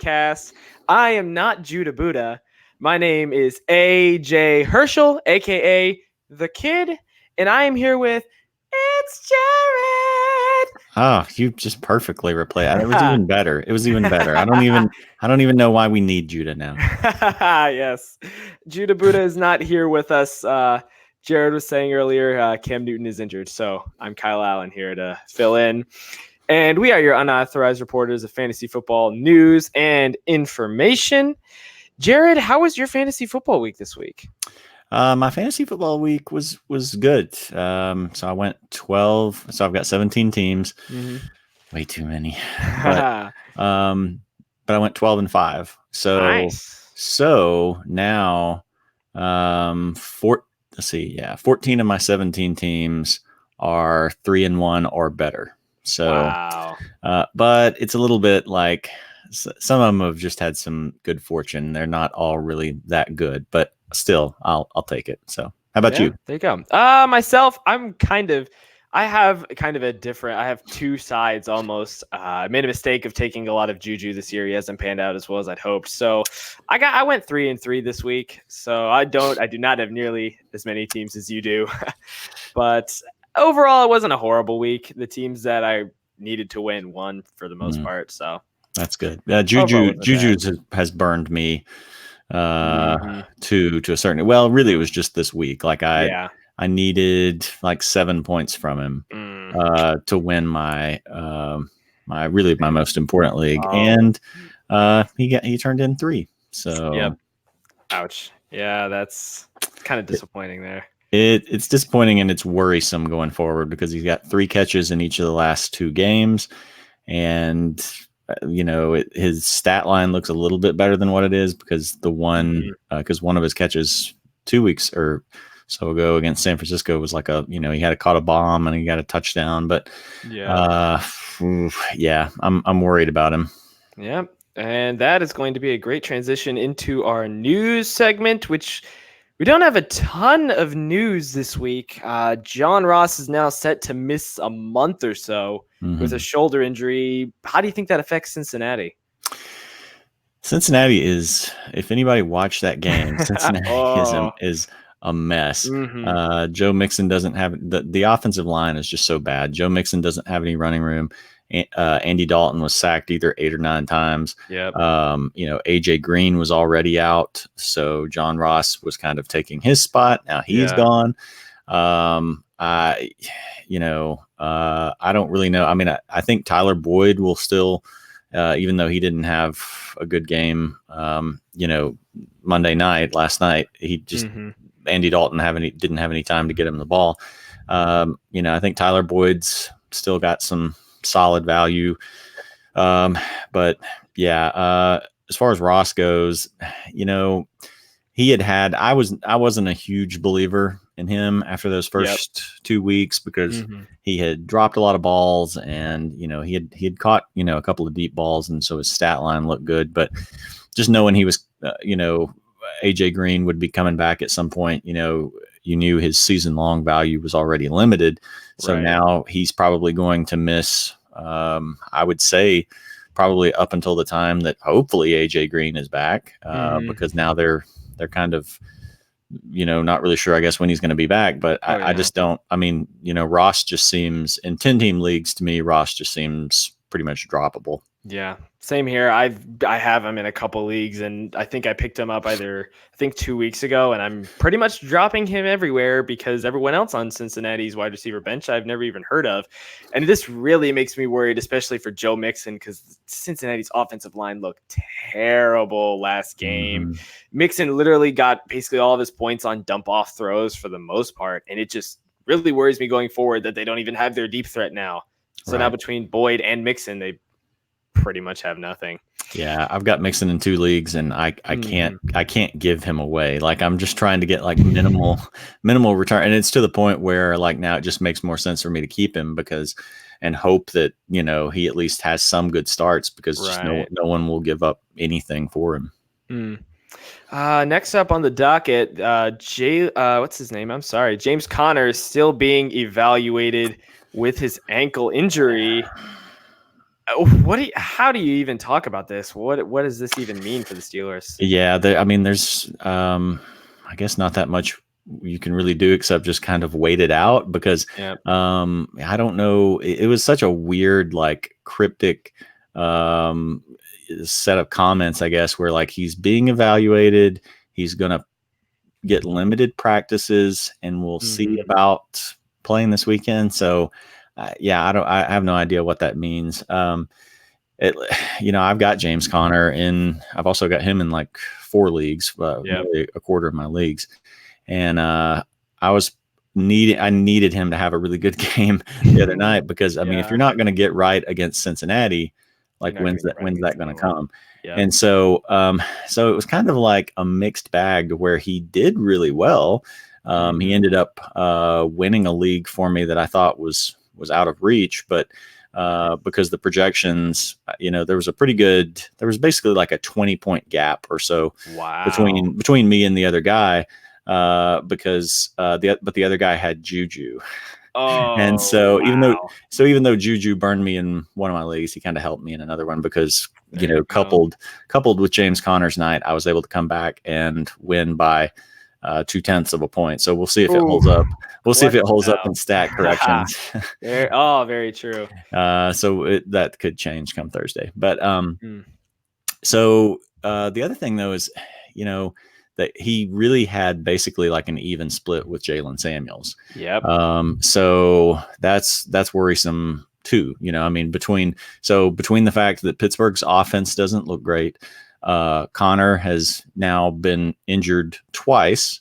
podcast. I am not Judah Buddha. My name is AJ Herschel, aka The Kid, and I am here with It's Jared. Oh, you just perfectly replay. It was even better. It was even better. I don't even know why we need Judah now. Yes. Judah Buddha is not here with us. Jared was saying earlier, Cam Newton is injured, so I'm Kyle Allen here to fill in. And we are your unauthorized reporters of fantasy football news and information. Jared, how was your fantasy football week this week? My fantasy football week was good. So I went 12. So I've got 17 teams. Mm-hmm. Way too many. But I went 12-5. So nice. So now 14 of my 17 teams are 3-1 or better. So wow. But it's a little bit like some of them have just had some good fortune. They're not all really that good, but still I'll take it. So how about you? There you go. Myself, I have two sides almost. I made a mistake of taking a lot of Juju this year. He hasn't panned out as well as I'd hoped. So I went 3-3 this week. So I do not have nearly as many teams as you do. But overall, it wasn't a horrible week. The teams that I needed to won for the most part. So that's good. Juju has burned me to a certain. Well, really, it was just this week. Like I needed like 7 points from him to win my most important league, and he turned in 3. So yep. Ouch. Yeah, that's kind of disappointing there. It's disappointing and it's worrisome going forward because he's got 3 catches in each of the last 2 games, and his stat line looks a little bit better than what it is because one of his catches 2 weeks or so ago against San Francisco was like he had caught a bomb and he got a touchdown, but I'm worried about him. Yeah. And that is going to be a great transition into our news segment, which we don't have a ton of news this week. John Ross is now set to miss a month or so with a shoulder injury. How do you think that affects Cincinnati? Cincinnati is, if anybody watched that game, Cincinnati is a mess. Joe Mixon doesn't have the offensive line is just so bad. Joe Mixon doesn't have any running room. Andy Dalton was sacked either 8 or 9 times. Yep. AJ Green was already out, so John Ross was kind of taking his spot. Now he's gone. I don't really know. I mean, I think Tyler Boyd will still, even though he didn't have a good game, last night, he just Andy Dalton didn't have any time to get him the ball. I think Tyler Boyd's still got some solid value. But as far as Ross goes, I wasn't a huge believer in him after those first 2 weeks because he had dropped a lot of balls and, he had caught, a couple of deep balls. And so his stat line looked good, but just knowing he was, AJ Green would be coming back at some point, you knew his season long value was already limited. So now he's probably going to miss, I would say probably up until the time that hopefully AJ Green is back, because now they're kind of, not really sure, I guess, when he's going to be back, but I just don't, Ross just seems in 10-team leagues to me, Ross just seems pretty much droppable. Yeah, same here. I have him in a couple leagues, and I think I picked him up 2 weeks ago, and I'm pretty much dropping him everywhere because everyone else on Cincinnati's wide receiver bench I've never even heard of. And this really makes me worried, especially for Joe Mixon, because Cincinnati's offensive line looked terrible last game. Mixon literally got basically all of his points on dump-off throws for the most part, and it just really worries me going forward that they don't even have their deep threat now. So now between Boyd and Mixon, they pretty much have nothing. Yeah, I've got Mixon in 2 leagues, and I can't give him away. Like I'm just trying to get like minimal return, and it's to the point where like now it just makes more sense for me to keep him and hope that he at least has some good starts because just no one will give up anything for him. Next up on the docket, what's his name? I'm sorry, James Conner is still being evaluated with his ankle injury. How do you even talk about this? What does this even mean for the Steelers? Yeah, I mean, there's I guess not that much you can really do except just kind of wait it out because I don't know. It was such a weird, like cryptic set of comments, I guess, where like he's being evaluated, he's gonna get limited practices, and we'll see about playing this weekend. So yeah, I have no idea what that means. I've got James Conner I've also got him in like 4 leagues, nearly a quarter of my leagues. And I needed him to have a really good game the other night because I mean, if you're not going to get right against Cincinnati, like when's that going to come? Yep. And so it was kind of like a mixed bag to where he did really well. He ended up winning a league for me that I thought was out of reach, but because the projections, there was basically like a 20-point gap or so between me and the other guy, because the other guy had Juju. Oh, and so even though Juju burned me in one of my leagues, he kind of helped me in another one because coupled with James Conner's night, I was able to come back and win by 0.2 of a point. So we'll see if it holds up. We'll see if it holds up in stat corrections. Very true. So that could change come Thursday. But so the other thing though is, that he really had basically like an even split with Jalen Samuels. Yep. So that's worrisome too. I mean, between the fact that Pittsburgh's offense doesn't look great, Connor has now been injured twice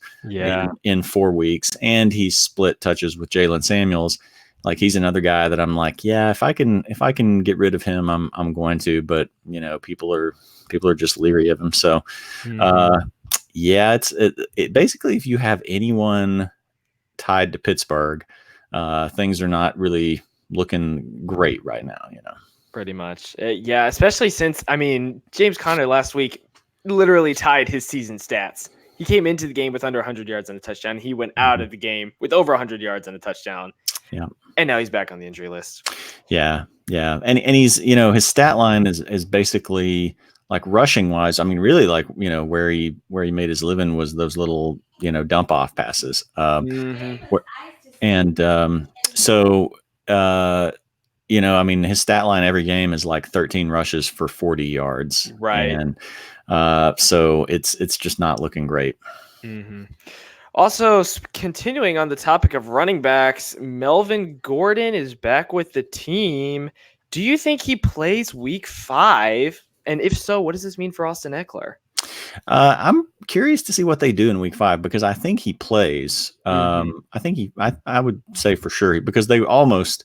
in 4 weeks, and he's split touches with Jalen Samuels. Like he's another guy that I'm like, yeah, if I can get rid of him, I'm going to, but people are just leery of him. So, yeah, it basically, if you have anyone tied to Pittsburgh, things are not really looking great right now, Pretty much. Yeah, especially since, I mean, James Conner last week literally tied his season stats. He came into the game with under 100 yards and a touchdown. He went out of the game with over 100 yards and a touchdown. Yeah. And now he's back on the injury list. Yeah. Yeah. And he's, his stat line is basically like rushing wise. I mean, really like, where he made his living was those little, dump off passes. I mean, his stat line every game is like 13 rushes for 40 yards. Right. And so it's just not looking great. Also, continuing on the topic of running backs, Melvin Gordon is back with the team. Do you think he plays week 5? And if so, what does this mean for Austin Eckler? I'm curious to see what they do in week 5 because I think he plays. I would say for sure because they almost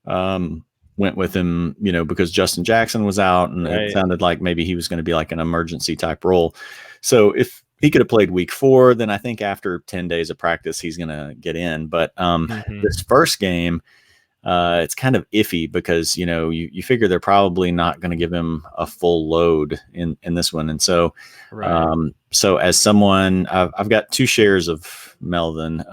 went with him, because Justin Jackson was out and it sounded like maybe he was going to be like an emergency type role. So if he could have played week 4, then I think after 10 days of practice, he's going to get in. But this first game, it's kind of iffy because, you figure they're probably not going to give him a full load in this one. And so, so as someone, I've got 2 shares of Melvin,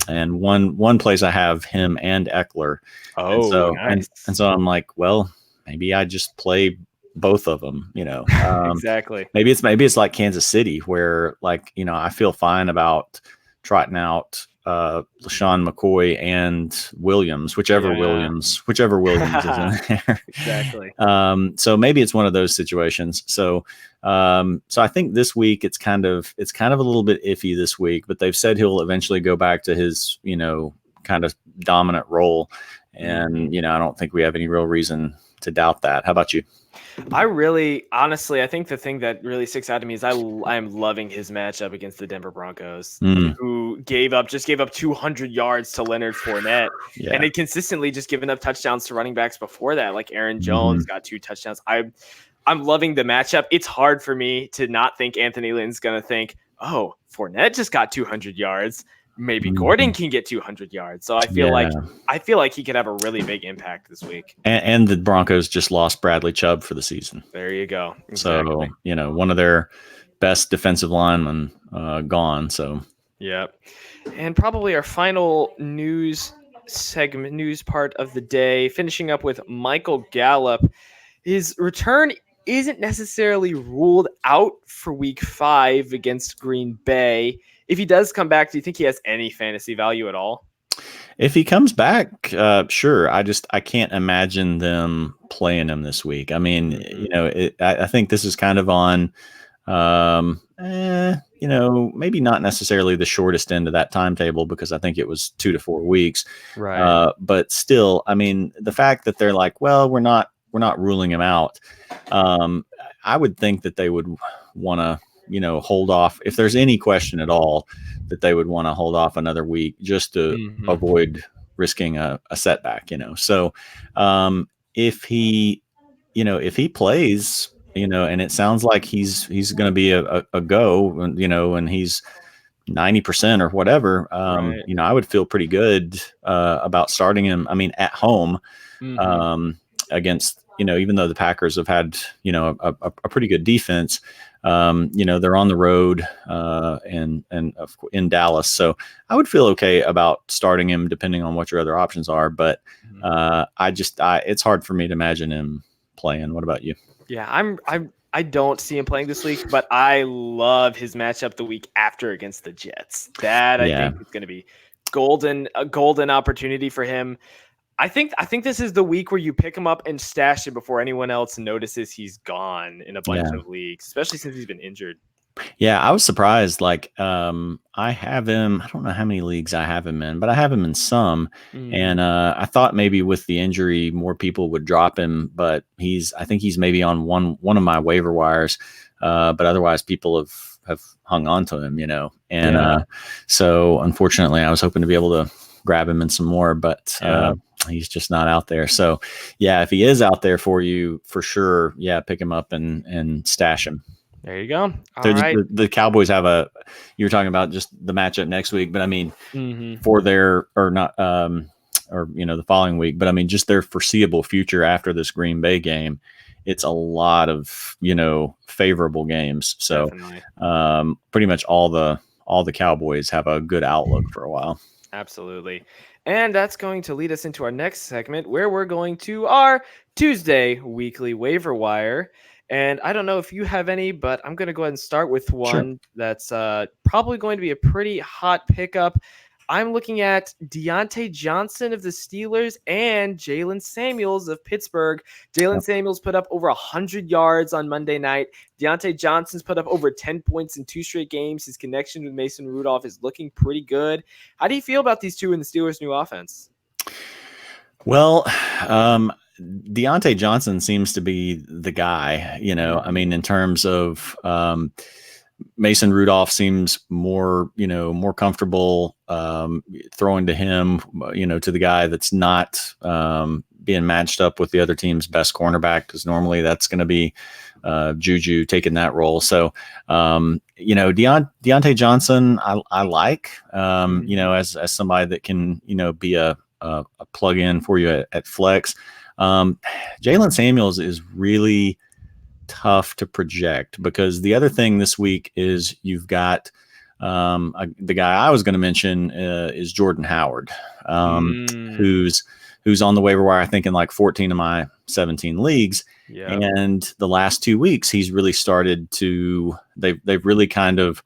and one place I have him and Eckler. Oh, and so, nice. And so I'm like, well, maybe I just play both of them, Exactly. Maybe it's like Kansas City where like, I feel fine about trotting out LaShawn McCoy and Williams, whichever Williams is in there. Exactly. So maybe it's one of those situations. So I think this week it's kind of a little bit iffy this week, but they've said he'll eventually go back to his, kind of dominant role. And, I don't think we have any real reason to doubt that. How about you? Honestly, I think the thing that really sticks out to me is I am loving his matchup against the Denver Broncos, who gave up 200 yards to Leonard Fournette, and had consistently just given up touchdowns to running backs before that. Like Aaron Jones got 2 touchdowns. I'm loving the matchup. It's hard for me to not think Anthony Lynn's going to think, oh, Fournette just got 200 yards. Maybe Gordon can get 200 yards. So I feel like he could have a really big impact this week. And the Broncos just lost Bradley Chubb for the season. There you go. Exactly. So, one of their best defensive linemen gone. So, yep. And probably our final news segment news part of the day, finishing up with Michael Gallup. His return isn't necessarily ruled out for week 5 against Green Bay. If he does come back, do you think he has any fantasy value at all? If he comes back, sure. I can't imagine them playing him this week. I mean, I think this is kind of on, maybe not necessarily the shortest end of that timetable, because I think it was 2 to 4 weeks. Right. But still, I mean, the fact that they're like, well, we're not ruling him out. I would think that they would want to, hold off, if there's any question at all, that they would want to hold off another week just to avoid risking a setback, So if he plays, and it sounds like he's going to be a go, and he's 90% or whatever, Right. I would feel pretty good about starting him. I mean, at home, against, even though the Packers have had, a pretty good defense, they're on the road and in Dallas. So I would feel okay about starting him depending on what your other options are. But it's hard for me to imagine him playing. What about you? Yeah, I don't see him playing this week, but I love his matchup the week after against the Jets. That I think is going to be a golden opportunity for him. I think this is the week where you pick him up and stash him before anyone else notices he's gone in a bunch of leagues, especially since he's been injured. Yeah, I was surprised. Like, I have him. I don't know how many leagues I have him in, but I have him in some. And I thought maybe with the injury, more people would drop him. But I think he's maybe on one of my waiver wires. But otherwise, people have hung on to him, And so, unfortunately, I was hoping to be able to grab him in some more, but he's just not out there. So, yeah, if he is out there for you, for sure, pick him up and stash him. There you go. All right. The Cowboys have you were talking about just the matchup next week, but I mean, for their, or not, the following week, but I mean, just their foreseeable future after this Green Bay game, it's a lot of, favorable games. So, pretty much all the Cowboys have a good outlook for a while. Absolutely. And that's going to lead us into our next segment, where we're going to our Tuesday weekly waiver wire. And I don't know if you have any, but I'm going to go ahead and start with one that's probably going to be a pretty hot pickup. I'm looking at Deontay Johnson of the Steelers and Jalen Samuels of Pittsburgh. Jalen Samuels put up over 100 yards on Monday night. Deontay Johnson's put up over 10 points in 2 straight games. His connection with Mason Rudolph is looking pretty good. How do you feel about these two in the Steelers' new offense? Well, Deontay Johnson seems to be the guy, I mean, in terms of Mason Rudolph seems more comfortable throwing to him, to the guy that's not being matched up with the other team's best cornerback, because normally that's going to be Juju taking that role. So, Deontay Johnson, I like, as somebody that can, be a plug-in for you at flex. Jalen Samuels is really tough to project, because the other thing this week is you've got the guy I was going to mention is Jordan Howard, who's on the waiver wire, I think in like 14 of my 17 leagues. Yeah. And the last 2 weeks, he's really started to, they've really kind of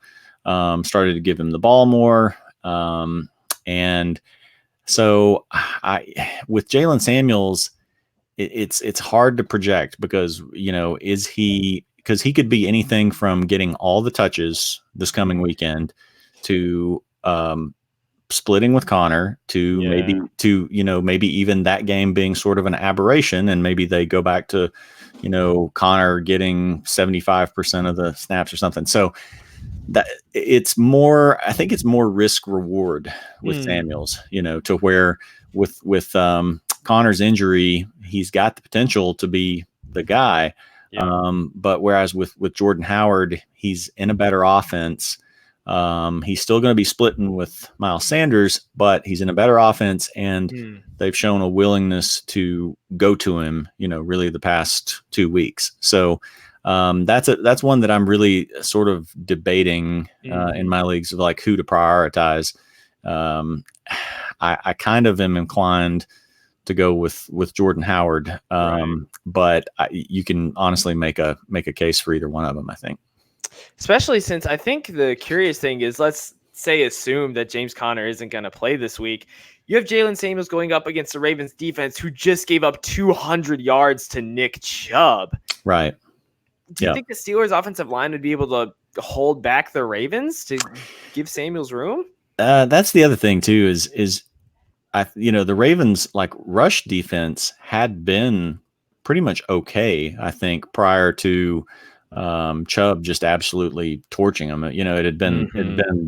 started to give him the ball more. And so with Jalen Samuels, it's hard to project, because, because he could be anything from getting all the touches this coming weekend to splitting with Connor to maybe even that game being sort of an aberration, and maybe they go back to, Connor getting 75% of the snaps or something. So that I think it's more risk reward with Samuels, to where with Connor's injury, he's got the potential to be the guy. But whereas with Jordan Howard, he's in a better offense. He's still going to be splitting with Miles Sanders, but he's in a better offense, and they've shown a willingness to go to him, really the past 2 weeks. So that's one that I'm really sort of debating in my leagues of like who to prioritize. I kind of am inclined to go with Jordan Howard. But you can honestly make a case for either one of them, I think. Especially since I think the curious thing is, let's say assume that James Conner isn't going to play this week. You have Jalen Samuels going up against the Ravens defense, who just gave up 200 yards to Nick Chubb. Right. Do you think the Steelers offensive line would be able to hold back the Ravens to give Samuels room? That's the other thing too, is the Ravens rush defense had been pretty much okay, I think, prior to Chubb just absolutely torching them. It had been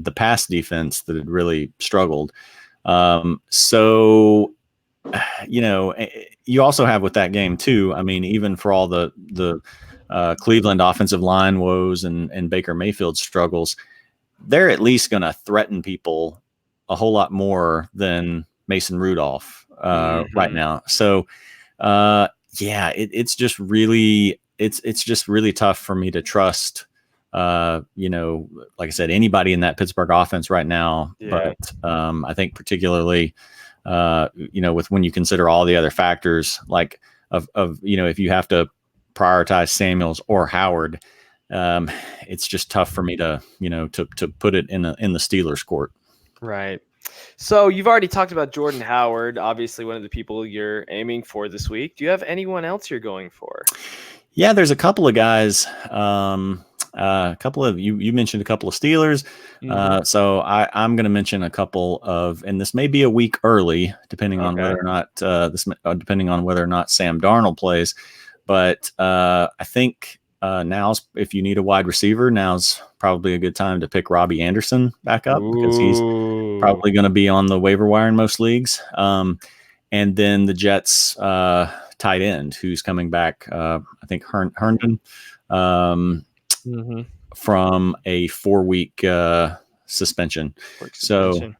the pass defense that had really struggled. So you also have with that game too. I mean, even for all the Cleveland offensive line woes and Baker Mayfield struggles, they're at least going to threaten people a whole lot more than Mason Rudolph right now. So it's just really tough for me to trust like I said, anybody in that Pittsburgh offense right now. But I think particularly with when you consider all the other factors, like of if you have to prioritize Samuels or Howard, it's just tough for me to put it in the Steelers court. Right. So you've already talked about Jordan Howard, obviously one of the people you're aiming for this week. Do you have anyone else you're going for? Yeah, there's a couple of guys. A couple of you mentioned a couple of Steelers. So I'm going to mention a couple of, and this may be a week early, depending on whether or not depending on whether or not Sam Darnold plays. But I think now's, if you need a wide receiver, now's probably a good time to pick Robbie Anderson back up, because he's probably going to be on the waiver wire in most leagues. And then the Jets tight end, who's coming back, I think Herndon, from a 4-week suspension. So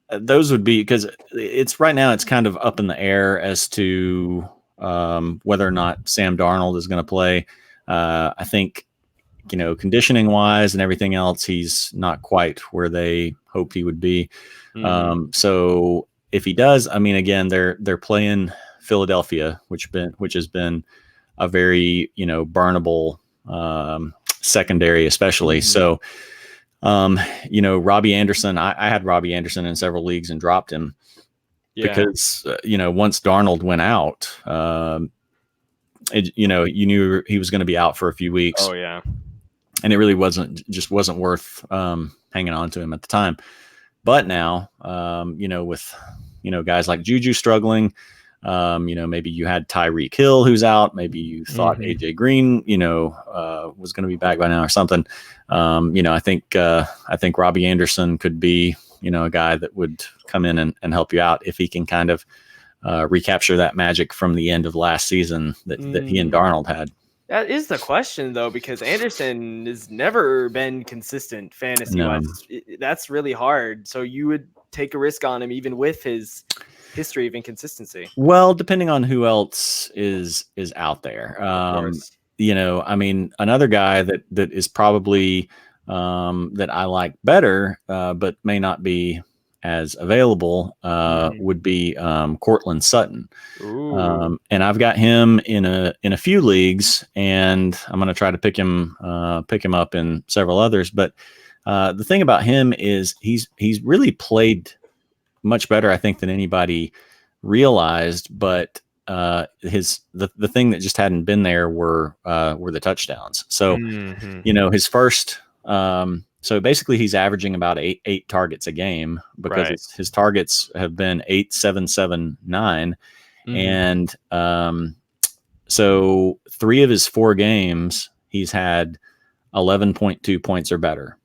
those would be, because it's right now it's kind of up in the air as to whether or not Sam Darnold is going to play. I think, conditioning wise and everything else, he's not quite where they hoped he would be. So if he does, I mean, again, they're playing Philadelphia, which has been a very, burnable secondary, especially. So, Robbie Anderson, I had Robbie Anderson in several leagues and dropped him because, once Darnold went out, you knew he was going to be out for a few weeks. Oh yeah. And it really wasn't worth hanging on to him at the time. But now, with, guys like Juju struggling, maybe you had Tyreek Hill who's out. Maybe you thought AJ Green, was going to be back by now or something. I think Robbie Anderson could be, a guy that would come in and help you out if he can kind of recapture that magic from the end of last season that he and Darnold had. That is the question, though, because Anderson has never been consistent fantasy-wise. No. That's really hard. So you would take a risk on him even with his history of inconsistency. Well, depending on who else is out there. Of course. I mean, another guy that is probably that I like better, but may not be as available, would be Cortland Sutton. And I've got him in a few leagues, and I'm going to try to pick him up in several others. But the thing about him is he's really played much better, I think, than anybody realized. But the thing that just hadn't been there were the touchdowns. So his first. So basically, he's averaging about eight targets a game, because his targets have been 8, 7, 7, 9, and so 3 of his 4 games he's had 11.2 points or better.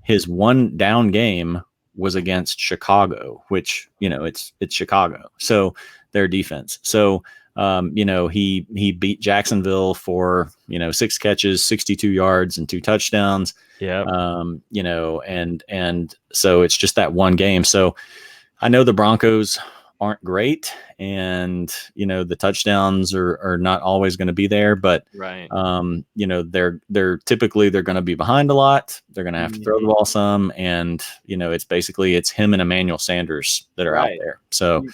His one down game was against Chicago, which it's Chicago, so their defense. So he beat Jacksonville for 6 catches, 62 yards, and 2 touchdowns. And so it's just that one game. So I know the Broncos aren't great, and the touchdowns are not always going to be there, but right. They're typically going to be behind a lot. They're going to have to throw the ball some, and it's him and Emmanuel Sanders that are out there. So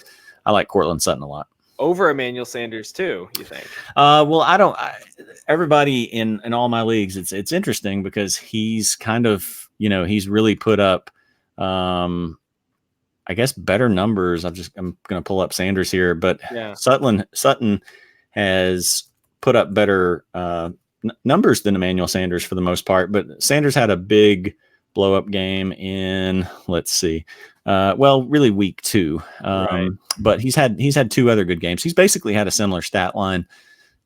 I like Cortland Sutton a lot. Over Emmanuel Sanders too, you think? Well, everybody in all my leagues, it's interesting because he's kind of, he's really put up, I guess, better numbers. I'm going to pull up Sanders here, but Sutton has put up better numbers than Emmanuel Sanders for the most part. But Sanders had a big blow up game in, let's see, really week 2. But he's had 2 other good games. He's basically had a similar stat line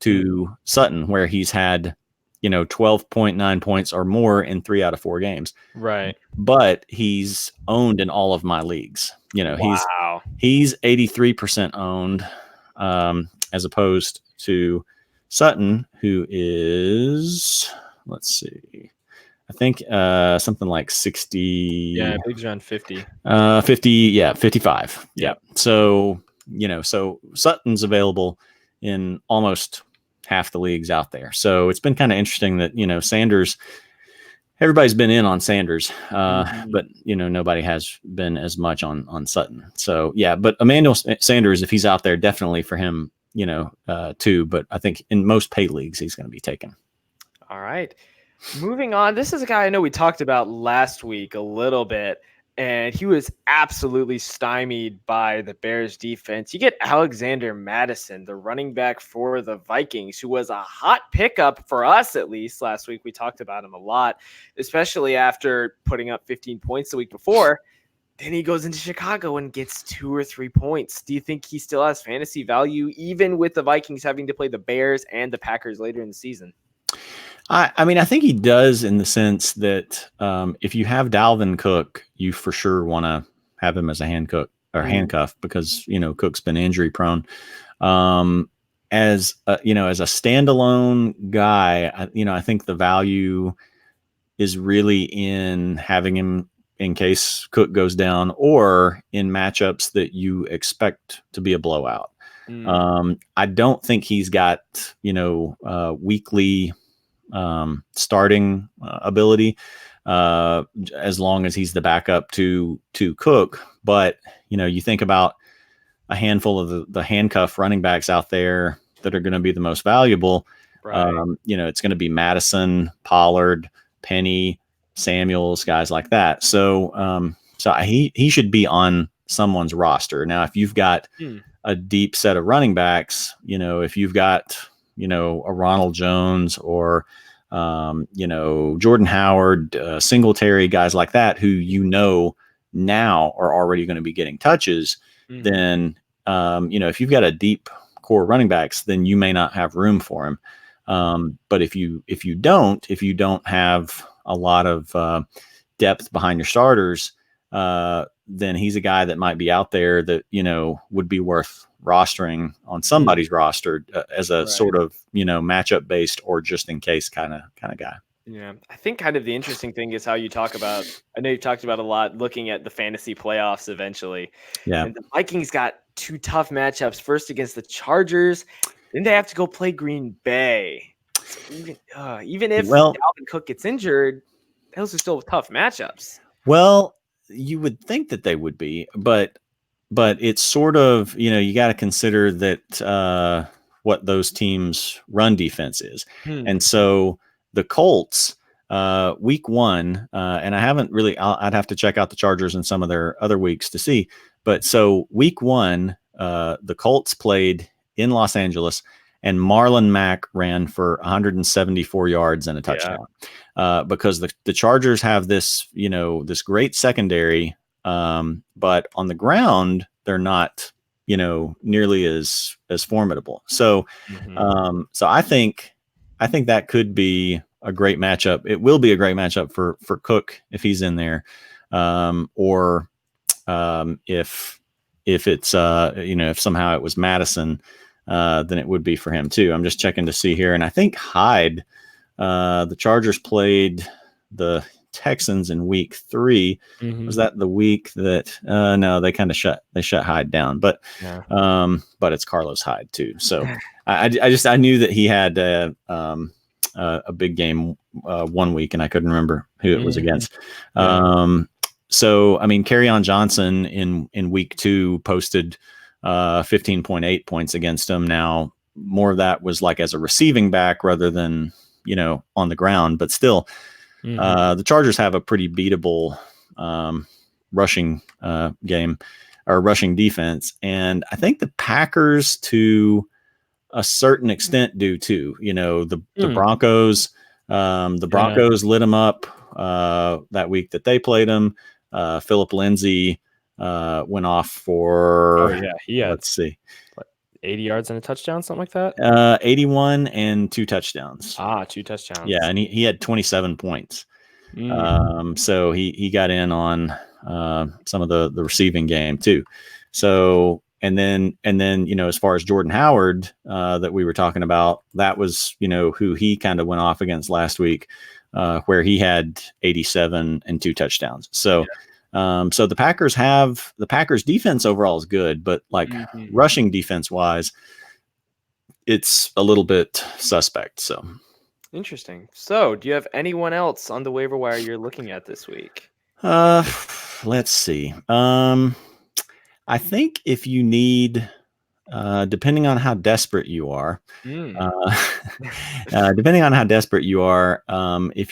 to Sutton, where he's had 12.9 points or more in 3 out of 4 games. Right. But he's owned in all of my leagues. Wow. He's 83% owned, as opposed to Sutton, who is, let's see, I think something like 60. Yeah, I think he's around 50. 55. Yeah. So, so Sutton's available in almost half the leagues out there. So it's been kind of interesting that, Sanders, everybody's been in on Sanders, but, nobody has been as much on Sutton. So, yeah, but Emmanuel Sanders, if he's out there, definitely for him, too. But I think in most paid leagues, he's going to be taken. All right. Moving on. This is a guy I know we talked about last week a little bit, and he was absolutely stymied by the Bears defense. You get Alexander Mattison, the running back for the Vikings, who was a hot pickup for us, at least last week. We talked about him a lot, especially after putting up 15 points the week before. Then he goes into Chicago and gets 2 or 3 points. Do you think he still has fantasy value, even with the Vikings having to play the Bears and the Packers later in the season? I mean, I think he does, in the sense that if you have Dalvin Cook, you for sure want to have him as a handcuff, because Cook's been injury prone. As a standalone guy, I think the value is really in having him in case Cook goes down, or in matchups that you expect to be a blowout. I don't think he's got weekly starting ability, as long as he's the backup to Cook. But you think about a handful of the handcuff running backs out there that are going to be the most valuable. Right. It's going to be Madison, Pollard, Penny, Samuels, guys like that. So he should be on someone's roster. Now, if you've got a deep set of running backs, if you've got a Ronald Jones or, Jordan Howard, Singletary, guys like that, who now are already going to be getting touches, then, if you've got a deep core running backs, then you may not have room for him. But if you don't have a lot of depth behind your starters, then he's a guy that might be out there that, would be worth rostering on somebody's roster as a sort of, matchup based or just in case kind of guy. Yeah. I think kind of the interesting thing is how you talk about, I know you've talked about a lot, looking at the fantasy playoffs eventually. Yeah. And the Vikings got 2 tough matchups, first against the Chargers, then they have to go play Green Bay. So even if Dalvin Cook gets injured, those are still tough matchups. Well, you would think that they would be, but it's sort of, you got to consider that what those teams' run defense is. And so the Colts, week 1, and I haven't really, I'd have to check out the Chargers and some of their other weeks to see. But so week 1, the Colts played in Los Angeles, and Marlon Mack ran for 174 yards and a touchdown. Because the Chargers have this, this great secondary, but on the ground, they're not, nearly as formidable. So, so I think that could be a great matchup. It will be a great matchup for Cook if he's in there, or if it's if somehow it was Madison, then it would be for him too. I'm just checking to see here, and I think Hyde. The Chargers played the Texans in week 3. Was that the week that no, they kind of shut Hyde down, but it's Carlos Hyde too. So I knew that he had a big game 1 week, and I couldn't remember who it was against. So I mean, Kerryon Johnson in week 2 posted 15.8 points against him. Now more of that was like as a receiving back rather than on the ground, but still the Chargers have a pretty beatable rushing game or rushing defense, and I think the Packers to a certain extent do too. The Broncos lit them up that week that they played them. Philip Lindsay went off for let's see, 80 yards and a touchdown, something like that. 81 and 2 touchdowns. 2 touchdowns. Yeah, and he had 27 points. So he got in on some of the receiving game too. So and then as far as Jordan Howard that we were talking about, that was who he kind of went off against last week, where he had 87 and 2 touchdowns. So so the Packers defense overall is good, but like rushing defense wise, it's a little bit suspect. So interesting. So do you have anyone else on the waiver wire you're looking at this week? Let's see. I think if you need, depending on how desperate you are, if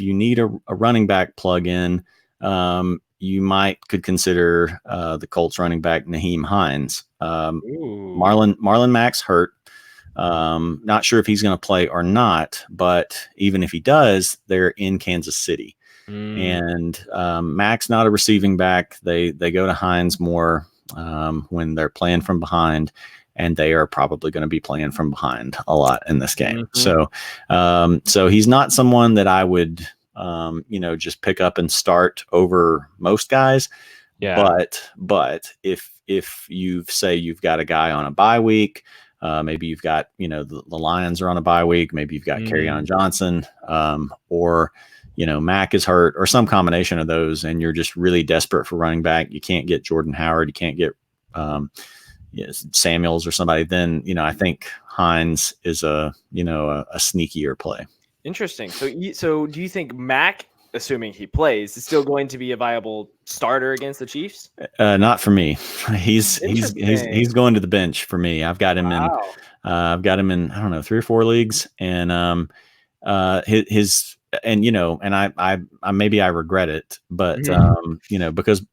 you need a running back plug-in, you could consider the Colts running back Nyheim Hines. Marlon Mack's hurt. Not sure if he's going to play or not, but even if he does, they're in Kansas City. And Mack's not a receiving back. They go to Hines more when they're playing from behind, and they are probably going to be playing from behind a lot in this game. So he's not someone that I would just pick up and start over most guys. But if you've got a guy on a bye week, maybe you've got the Lions are on a bye week, maybe you've got Kerryon Johnson, or Mack is hurt, or some combination of those, and you're just really desperate for running back. You can't get Jordan Howard, you can't get Samuels or somebody. Then I think Hines is a sneakier play. Interesting. So do you think Mack, assuming he plays, is still going to be a viable starter against the Chiefs? Not for me. He's going to the bench for me. I've got him in I don't know, 3 or 4 leagues, and I maybe I regret it, but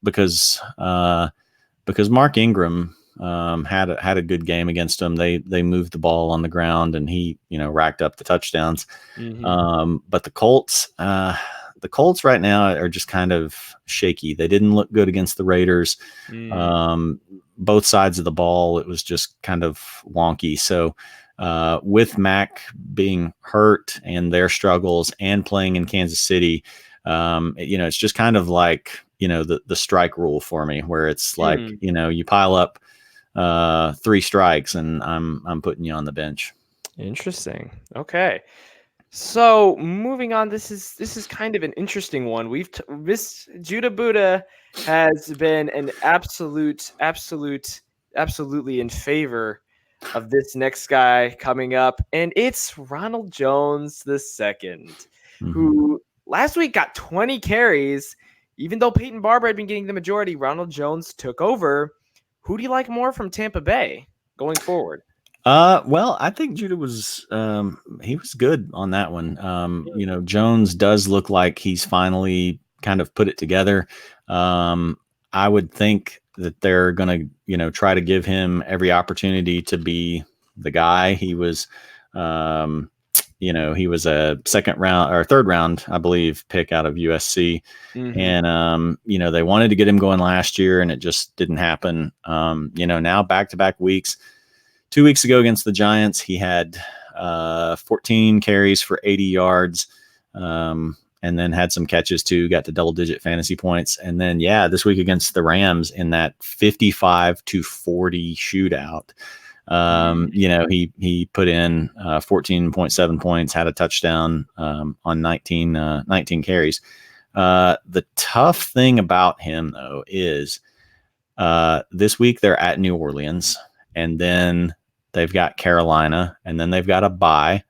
because Mark Ingram had a good game against them. They moved the ball on the ground, and he racked up the touchdowns. But the Colts right now are just kind of shaky. They didn't look good against the Raiders. Both sides of the ball, it was just kind of wonky. So with Mack being hurt and their struggles and playing in Kansas City, it's just kind of like the strike rule for me, where it's like you pile up 3 strikes and I'm putting you on the bench. Interesting. Okay. So moving on, this is kind of an interesting one. Miss Judah Buddha has been an absolutely in favor of this next guy coming up, and it's Ronald Jones II, who last week got 20 carries. Even though Peyton Barber had been getting the majority, Ronald Jones took over. Who do you like more from Tampa Bay going forward? Well, I think Judah was he was good on that one. Jones does look like he's finally kind of put it together. I would think that they're going to, try to give him every opportunity to be the guy. He was, he was a 2nd round or 3rd round, I believe, pick out of USC. And, they wanted to get him going last year, and it just didn't happen. Now back-to-back weeks. 2 weeks ago against the Giants, he had 14 carries for 80 yards. And then had some catches too, got to double-digit fantasy points. And then, this week against the Rams in that 55-40 shootout, he put in 14.7 points, had a touchdown on 19 carries. The tough thing about him, though, is this week they're at New Orleans, and then they've got Carolina, and then they've got a bye,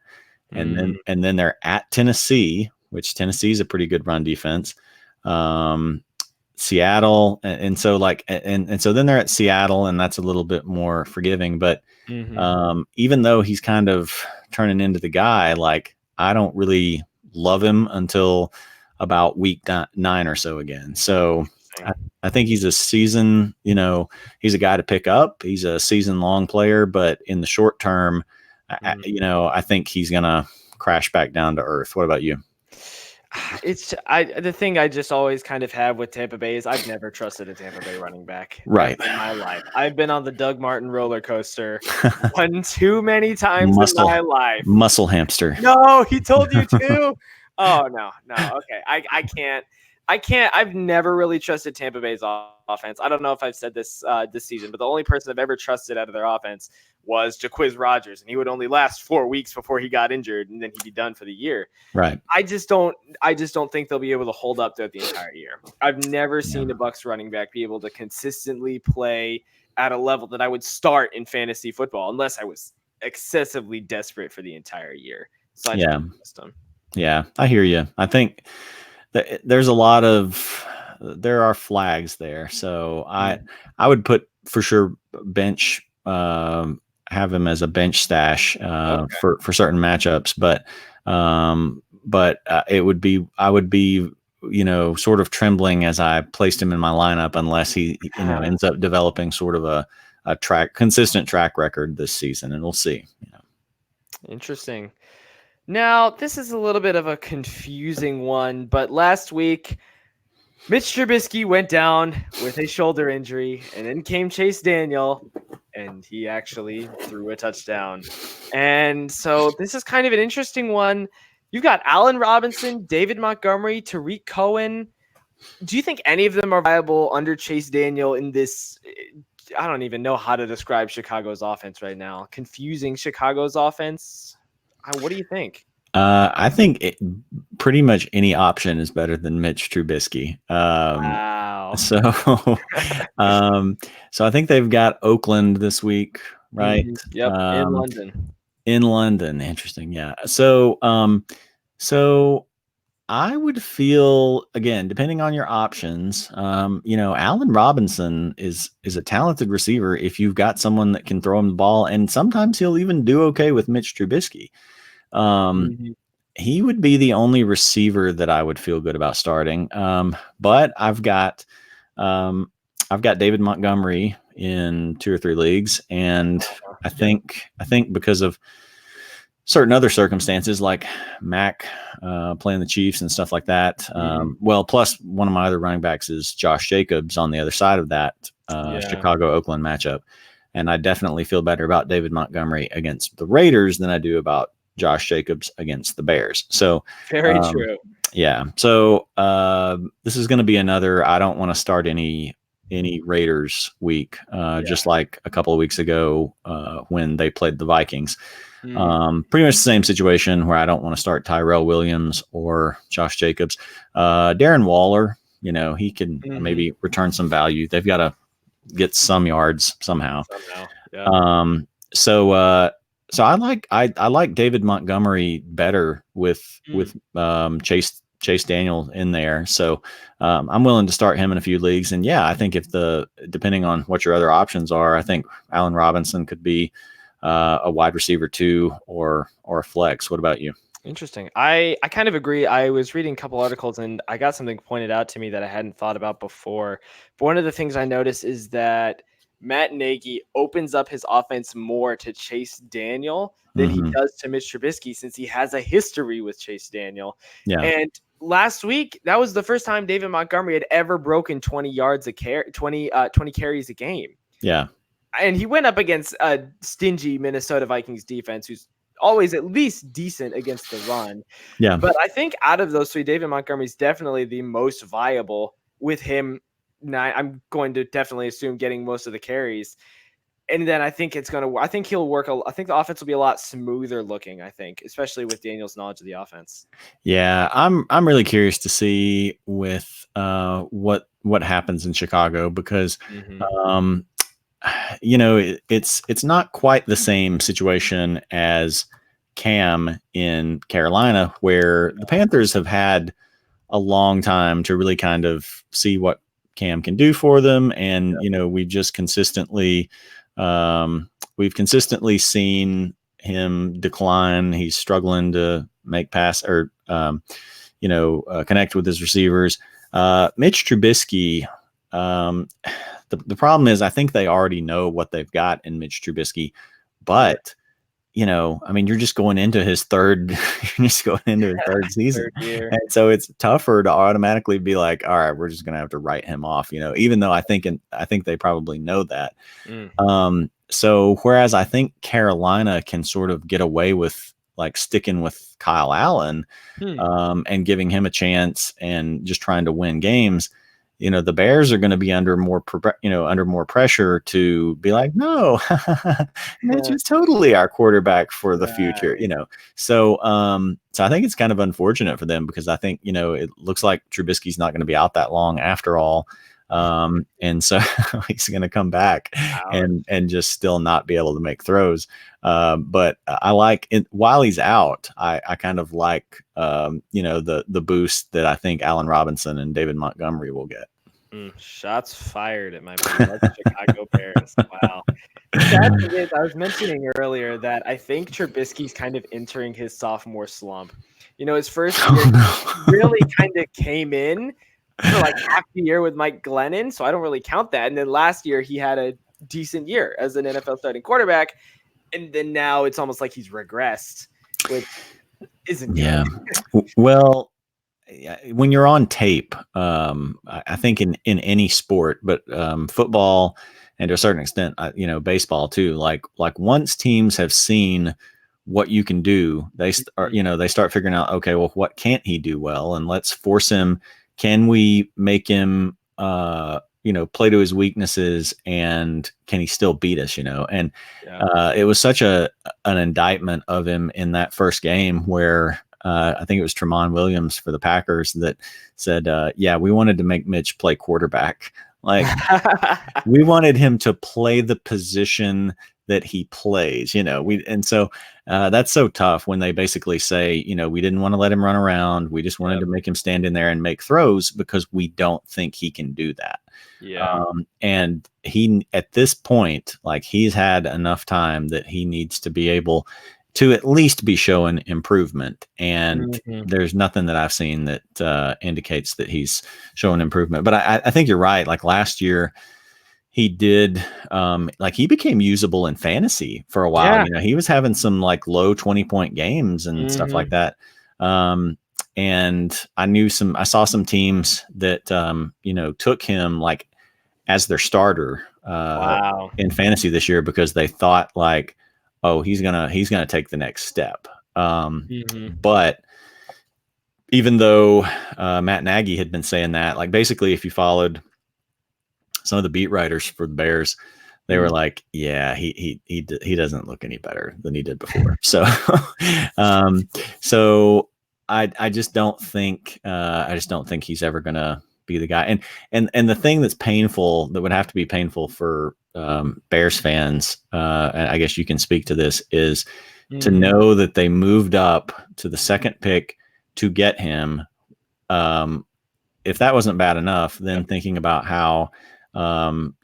and then they're at Tennessee, which Tennessee is a pretty good run defense. Seattle, and so then they're at Seattle, and that's a little bit more forgiving. But even though he's kind of turning into the guy, like, I don't really love him until about week 9 or so again. So I think he's a season, he's a guy to pick up. He's a season long player, but in the short term, I think he's going to crash back down to earth. What about you? The thing I just always kind of have with Tampa Bay is I've never trusted a Tampa Bay running back in my life. I've been on the Doug Martin roller coaster one too many times in my life. Muscle hamster. No, he told you to. Oh, no. Okay. I can't. I've never really trusted Tampa Bay's offense. I don't know if I've said this this season, but the only person I've ever trusted out of their offense was Jacquizz Rodgers, and he would only last 4 weeks before he got injured, and then he'd be done for the year. Right. I just don't think they'll be able to hold up throughout the entire year. I've never seen a Bucs running back be able to consistently play at a level that I would start in fantasy football unless I was excessively desperate for the entire year. So I trust them. Yeah, I hear you. I think there's there are flags there. So I would put for sure bench, have him as a bench stash for certain matchups, but I would be sort of trembling as I placed him in my lineup unless he ends up developing sort of a consistent track record this season, and we'll see. Interesting. Now, this is a little bit of a confusing one, but last week, Mitch Trubisky went down with a shoulder injury, and then came Chase Daniel, and he actually threw a touchdown. And so this is kind of an interesting one. You've got Allen Robinson, David Montgomery, Tariq Cohen. Do you think any of them are viable under Chase Daniel in this? I don't even know how to describe Chicago's offense right now. Confusing Chicago's offense. What do you think? I think pretty much any option is better than Mitch Trubisky. Wow. So I think they've got Oakland this week, right? Yep. In London. In London. Interesting. Yeah. So I would feel, again, depending on your options, Allen Robinson is a talented receiver if you've got someone that can throw him the ball, and sometimes he'll even do okay with Mitch Trubisky. He would be the only receiver that I would feel good about starting. But I've got David Montgomery in 2 or 3 leagues, and I think because of certain other circumstances like Mac playing the Chiefs and stuff like that. Plus one of my other running backs is Josh Jacobs on the other side of that Chicago-Oakland matchup. And I definitely feel better about David Montgomery against the Raiders than I do about Josh Jacobs against the Bears. So very true. Yeah. So this is going to be another, I don't want to start any Raiders week, just like a couple of weeks ago when they played the Vikings. Pretty much the same situation where I don't want to start Tyrell Williams or Josh Jacobs. Darren Waller, he can maybe return some value. They've got to get some yards somehow. Yeah. So I like David Montgomery better with Chase Daniel in there. So I'm willing to start him in a few leagues. And yeah, I think depending on what your other options are, I think Allen Robinson could be a wide receiver 2 or a flex. What about you? Interesting. I kind of agree. I was reading a couple articles and I got something pointed out to me that I hadn't thought about before. But one of the things I noticed is that Matt Nagy opens up his offense more to Chase Daniel than he does to Mitch Trubisky, since he has a history with Chase Daniel. Yeah. And last week, that was the first time David Montgomery had ever broken 20 yards 20 carries a game. Yeah. And he went up against a stingy Minnesota Vikings defense, who's always at least decent against the run. Yeah. But I think out of those 3, David Montgomery is definitely the most viable, with him. I'm going to definitely assume getting most of the carries. And then I think I think he'll work. I think the offense will be a lot smoother looking. I think, especially with Daniel's knowledge of the offense. Yeah, I'm really curious to see with what happens in Chicago because um, it's not quite the same situation as Cam in Carolina, where the Panthers have had a long time to really kind of see what Cam can do for them, and we've consistently seen him decline. He's struggling to make pass or connect with his receivers. Mitch Trubisky. The problem is, I think they already know what they've got in Mitch Trubisky, but you're just going into his third season. Third year. And so it's tougher to automatically be like, all right, we're just going to have to write him off, even though I think they probably know that. So whereas I think Carolina can sort of get away with like sticking with Kyle Allen, and giving him a chance and just trying to win games, the Bears are going to be under more pressure to be like, no, Mitch is totally our quarterback for the future, So I think it's kind of unfortunate for them because I think, it looks like Trubisky's not going to be out that long after all. And so he's going to come back and just still not be able to make throws. But I like it while he's out. I kind of like, the boost that I think Allen Robinson and David Montgomery will get. Shots fired at my Chicago Bears. Wow. I was mentioning earlier that I think Trubisky's kind of entering his sophomore slump. His first year really kind of came in for like half the year with Mike Glennon, so I don't really count that. And then last year he had a decent year as an NFL starting quarterback, and then now it's almost like he's regressed, which isn't good. Yeah. Well, when you're on tape, I think in any sport, but football and to a certain extent, baseball too. Like once teams have seen what you can do, they start figuring out, okay, well, what can't he do well, and let's force him. Can we make him, play to his weaknesses, and can he still beat us? And it was such an indictment of him in that first game where I think it was Tramon Williams for the Packers that said, we wanted to make Mitch play quarterback. Like we wanted him to play the position that he plays, so that's so tough when they basically say, we didn't want to let him run around. We just wanted to make him stand in there and make throws because we don't think he can do that. And he, at this point, like he's had enough time that he needs to be able to at least be showing improvement. And there's nothing that I've seen that indicates that he's showing improvement. But I think you're right. Like last year, he did, he became usable in fantasy for a while. He was having some like low 20-point games and stuff like that. And I saw some teams that, took him like as their starter in fantasy this year because they thought like, oh, he's gonna take the next step. But even though Matt Nagy had been saying that, like basically, if you followed some of the beat writers for the Bears, they were like, yeah, he doesn't look any better than he did before. So, I just don't think he's ever gonna be the guy. And the thing that's painful, that would have to be painful for Bears fans, and I guess you can speak to this, is to know that they moved up to the second pick to get him. If that wasn't bad enough, then thinking about how 7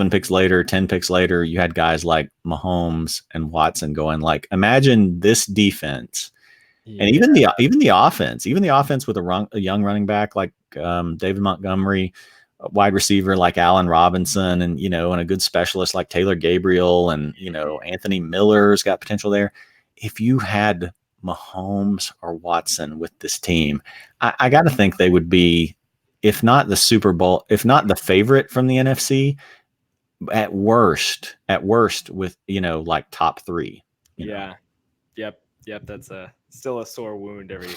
picks later, 10 picks later, you had guys like Mahomes and Watson going, like, imagine this defense. And even the offense with a young running back like David Montgomery, a wide receiver like Allen Robinson, and and a good specialist like Taylor Gabriel, and Anthony Miller's got potential there. If you had Mahomes or Watson with this team, I got to think they would be, if not the Super Bowl, if not the favorite from the NFC, at worst with like top 3. Yep, that's still a sore wound every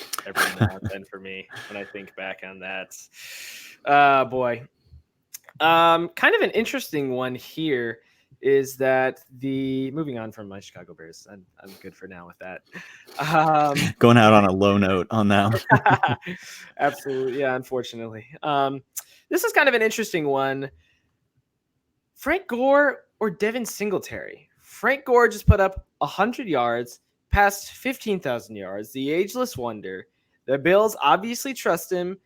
now and then for me when I think back on that. Boy, Kind of an interesting one here is that moving on from my Chicago Bears, I'm good for now with that. Going out on a low note on that one. Absolutely, yeah. Unfortunately, this is kind of an interesting one. Frank Gore or Devin Singletary? Frank Gore just put up 100 yards, passed 15,000 yards. The ageless wonder. The Bills obviously trust him.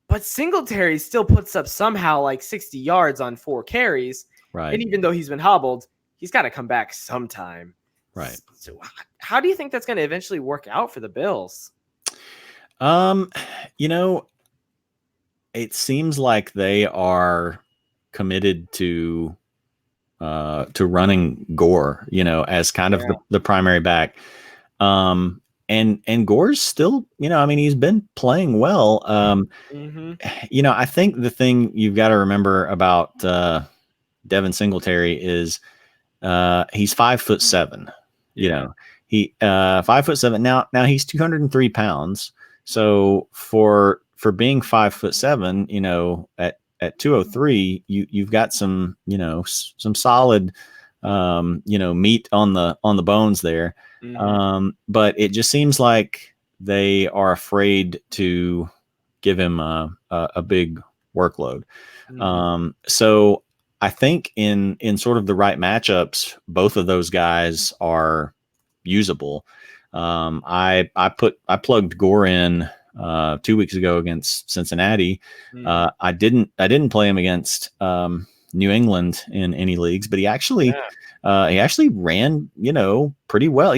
But Singletary still puts up somehow like 60 yards on 4 carries. Right. And even though he's been hobbled, he's got to come back sometime. Right. So how do you think that's going to eventually work out for the Bills? It seems like they are committed to running Gore, as kind of the primary back. And Gore's still, he's been playing well. I think the thing you've got to remember about Devin Singletary is he's 5'7". He 5'7". Now he's 203 pounds. So for being 5'7", at 203, you've got some solid meat on the bones there. But it just seems like they are afraid to give him a big workload. So I think in sort of the right matchups, both of those guys are usable. I plugged Gore in 2 weeks ago against Cincinnati. I didn't play him against New England in any leagues, but he actually ran, pretty well.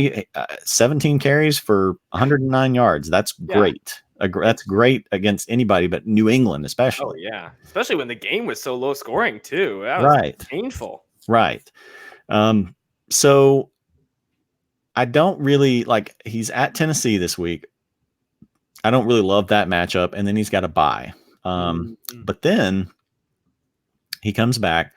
17 carries for 109 yards. That's great. That's great against anybody, but New England especially. Oh yeah, especially when the game was so low scoring too. That was painful. Right. So I don't really he's at Tennessee this week. I don't really love that matchup, and then he's got a bye. But then he comes back,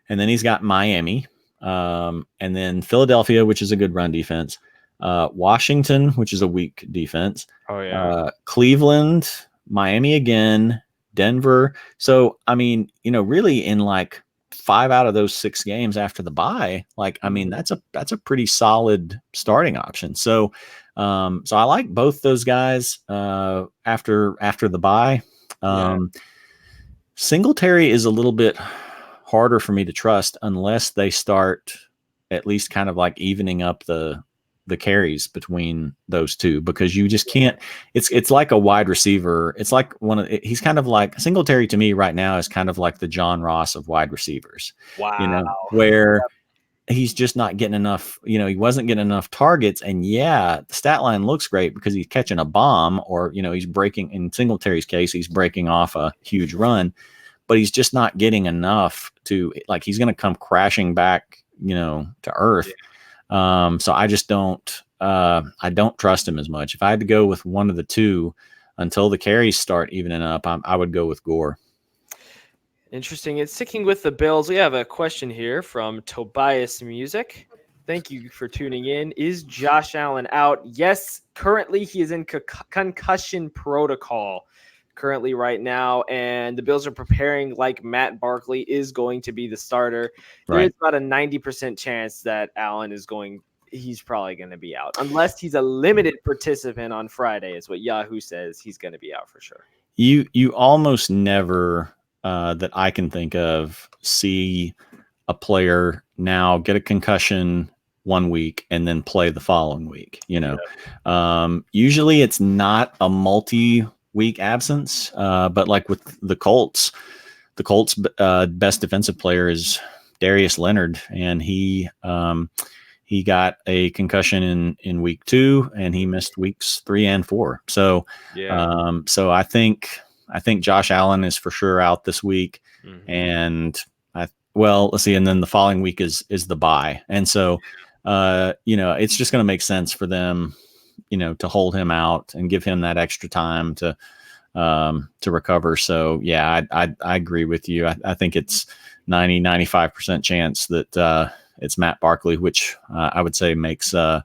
and then he's got Miami, and then Philadelphia, which is a good run defense. Washington, which is a weak defense. Oh yeah. Cleveland, Miami again, Denver. So really in 5 out of those 6 games after the bye, that's a pretty solid starting option. So I like both those guys after the bye. Singletary is a little bit harder for me to trust unless they start at least kind of evening up the carries between those two, because you just can't. It's like a wide receiver. It's like he's kind of like Singletary to me right now is kind of like the John Ross of wide receivers. Wow. Where he's just not getting enough. He wasn't getting enough targets, and the stat line looks great because he's catching a bomb, or he's breaking. In Singletary's case, he's breaking off a huge run, but he's just not getting enough to he's going to come crashing back, to earth. So I just don't trust him as much. If I had to go with one of the two until the carries start evening up, I would go with Gore. Interesting. It's sticking with the Bills. We have a question here from Tobias Music. Thank you for tuning in. Is Josh Allen out? Yes, currently he is in concussion protocol currently right now, and the Bills are preparing like Matt Barkley is going to be the starter. There is about a 90% chance that Allen he's probably going to be out, unless he's a limited participant on Friday, is what Yahoo says. He's going to be out for sure. You almost never that I can think of see a player now get a concussion 1 week and then play the following week. Usually it's not a multi-week absence, but with the Colts best defensive player is Darius Leonard, and he got a concussion in week 2, and he missed weeks 3 and 4. So so I think Josh Allen is for sure out this week, and let's see, and then the following week is the bye, and so it's just going to make sense for them to hold him out and give him that extra time to recover. So I agree with you. I think it's 95% chance that it's Matt Barkley, which I would say makes the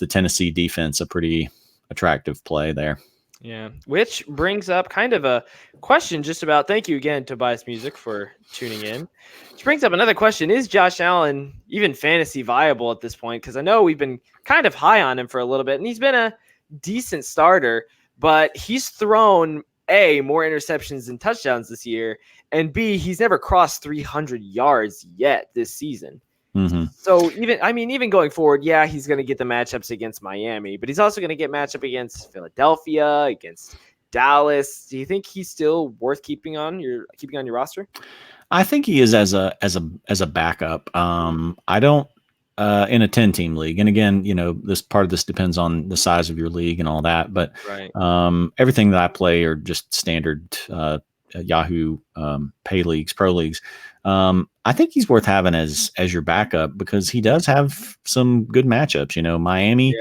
Tennessee defense a pretty attractive play there. Yeah, which brings up kind of a question just about. Thank you again, Tobias Music, for tuning in. Which brings up another question: is Josh Allen even fantasy viable at this point? Because I know we've been kind of high on him for a little bit, and he's been a decent starter, but he's thrown A, more interceptions than touchdowns this year, and B, he's never crossed 300 yards yet this season. Mm-hmm. So even going forward, yeah, he's going to get the matchups against Miami, but he's also going to get matchup against Philadelphia, against Dallas. Do you think he's still worth keeping on your roster? I think he is as a backup. I don't in a 10-team league, and again, this part of this depends on the size of your league and all that. But Right. everything that I play are just standard Yahoo pay leagues, pro leagues. I think he's worth having as your backup because he does have some good matchups. Miami,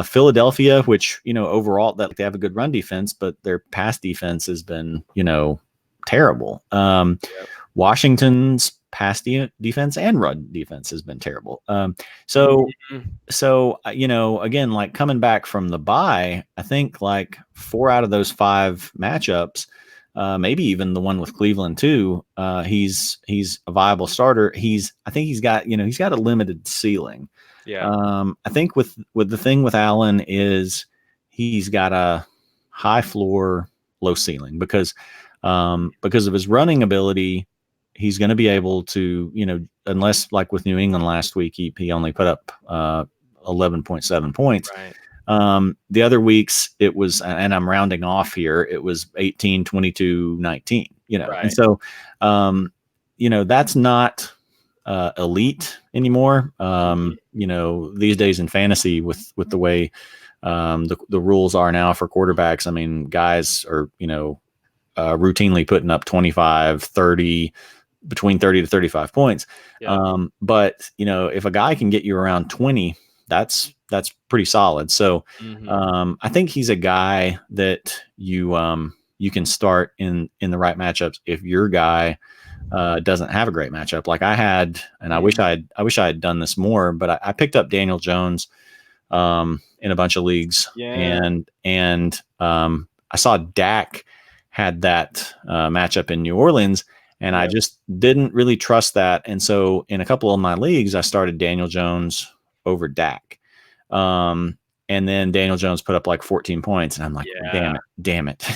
Philadelphia, which overall that they have a good run defense, but their pass defense has been terrible. Washington's pass defense and run defense has been terrible. So again, like coming back from the bye, I think like 4 out of those 5 matchups, maybe even the one with Cleveland too, he's a viable starter. I think he's got a limited ceiling. Yeah. I think with the thing with Allen is he's got a high floor, low ceiling because of his running ability. He's going to be able to, unless like with New England last week, he only put up 11.7 points. Right. The other weeks it was, and I'm rounding off here, it was 18, 22, 19, Right. And so, that's not elite anymore. These days in fantasy with the way the rules are now for quarterbacks, I mean, guys are, routinely putting up 25, 30, between 30 to 35 points. Yeah. But if a guy can get you around 20, that's pretty solid. So I think he's a guy that you can start in the right matchups if your guy doesn't have a great matchup like I had. And I wish I had done this more, but I picked up Daniel Jones in a bunch of leagues. And I saw Dak had that matchup in New Orleans, and I just didn't really trust that. And so in a couple of my leagues, I started Daniel Jones over Dak. And then Daniel Jones put up like 14 points, and I'm like, damn it.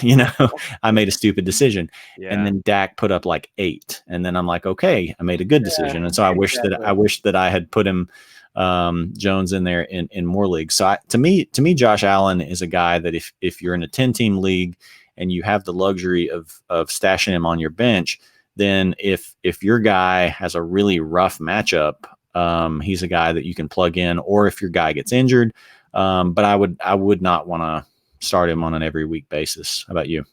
I made a stupid decision. And then Dak put up like 8. And then I'm like, okay, I made a good decision. And so I wish that I had put him Jones in there in more leagues. So to me, Josh Allen is a guy that if you're in a 10-team league and you have the luxury of stashing him on your bench, then if your guy has a really rough matchup, he's a guy that you can plug in, or if your guy gets injured. But I would not want to start him on an every week basis. How about you?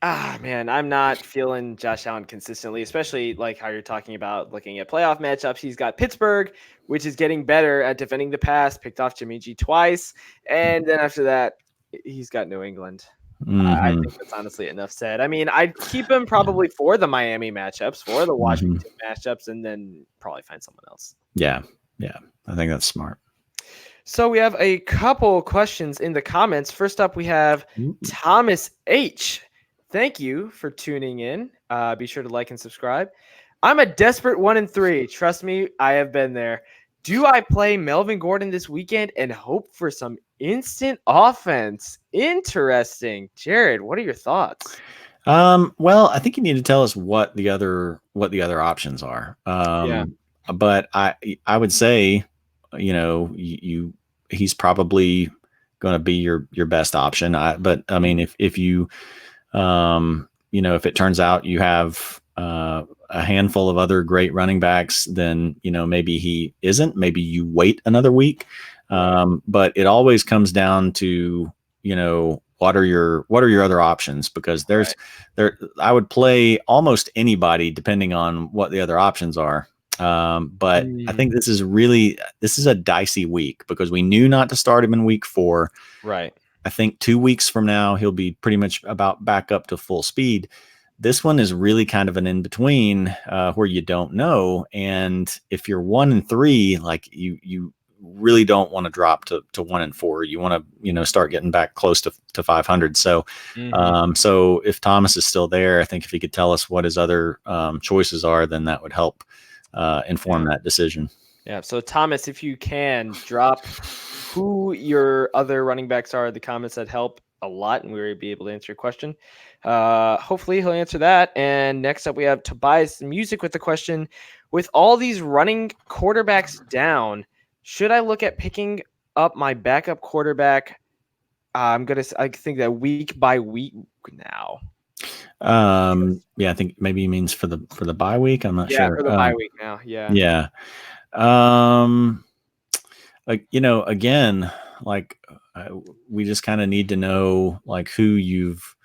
Man, I'm not feeling Josh Allen consistently, especially like how you're talking about looking at playoff matchups. He's got Pittsburgh, which is getting better at defending the pass, picked off Jimmy G twice. And then after that, he's got New England. I think that's honestly enough said. I mean, I'd keep him probably for the Miami matchups, for the Washington matchups, and then probably find someone else. Yeah. I think that's smart. So we have a couple questions in the comments. First up, we have Thomas H. Thank you for tuning in. Be sure to like and subscribe. I'm a desperate 1-3. Trust me, I have been there. Do I play Melvin Gordon this weekend and hope for some instant offense? Interesting. Jared, what are your thoughts? Well, I think you need to tell us what the other options are. But I would say, he's probably going to be your best option. But I mean, if you, if it turns out you have a handful of other great running backs, then maybe he isn't. Maybe you wait another week. But it always comes down to what are your other options, because I would play almost anybody depending on what the other options are. But I think this is a dicey week because we knew not to start him in week 4. Right. I think 2 weeks from now, he'll be pretty much about back up to full speed. This one is really kind of an in-between where you don't know. And if you're 1-3, like you really don't want to drop to 1-4. You want to, start getting back close to 500. So, so if Thomas is still there, I think if he could tell us what his other choices are, then that would help inform that decision. Yeah. So Thomas, if you can drop who your other running backs are in the comments, that help a lot, and we will be able to answer your question. Hopefully he'll answer that. And next up we have Tobias Music with the question: with all these running quarterbacks down, should I look at picking up my backup quarterback? I think that week by week now. Yeah, I think maybe he means for the bye week. I'm not sure. For the bye week now. Yeah. Yeah. Again, like we just kind of need to know like who you've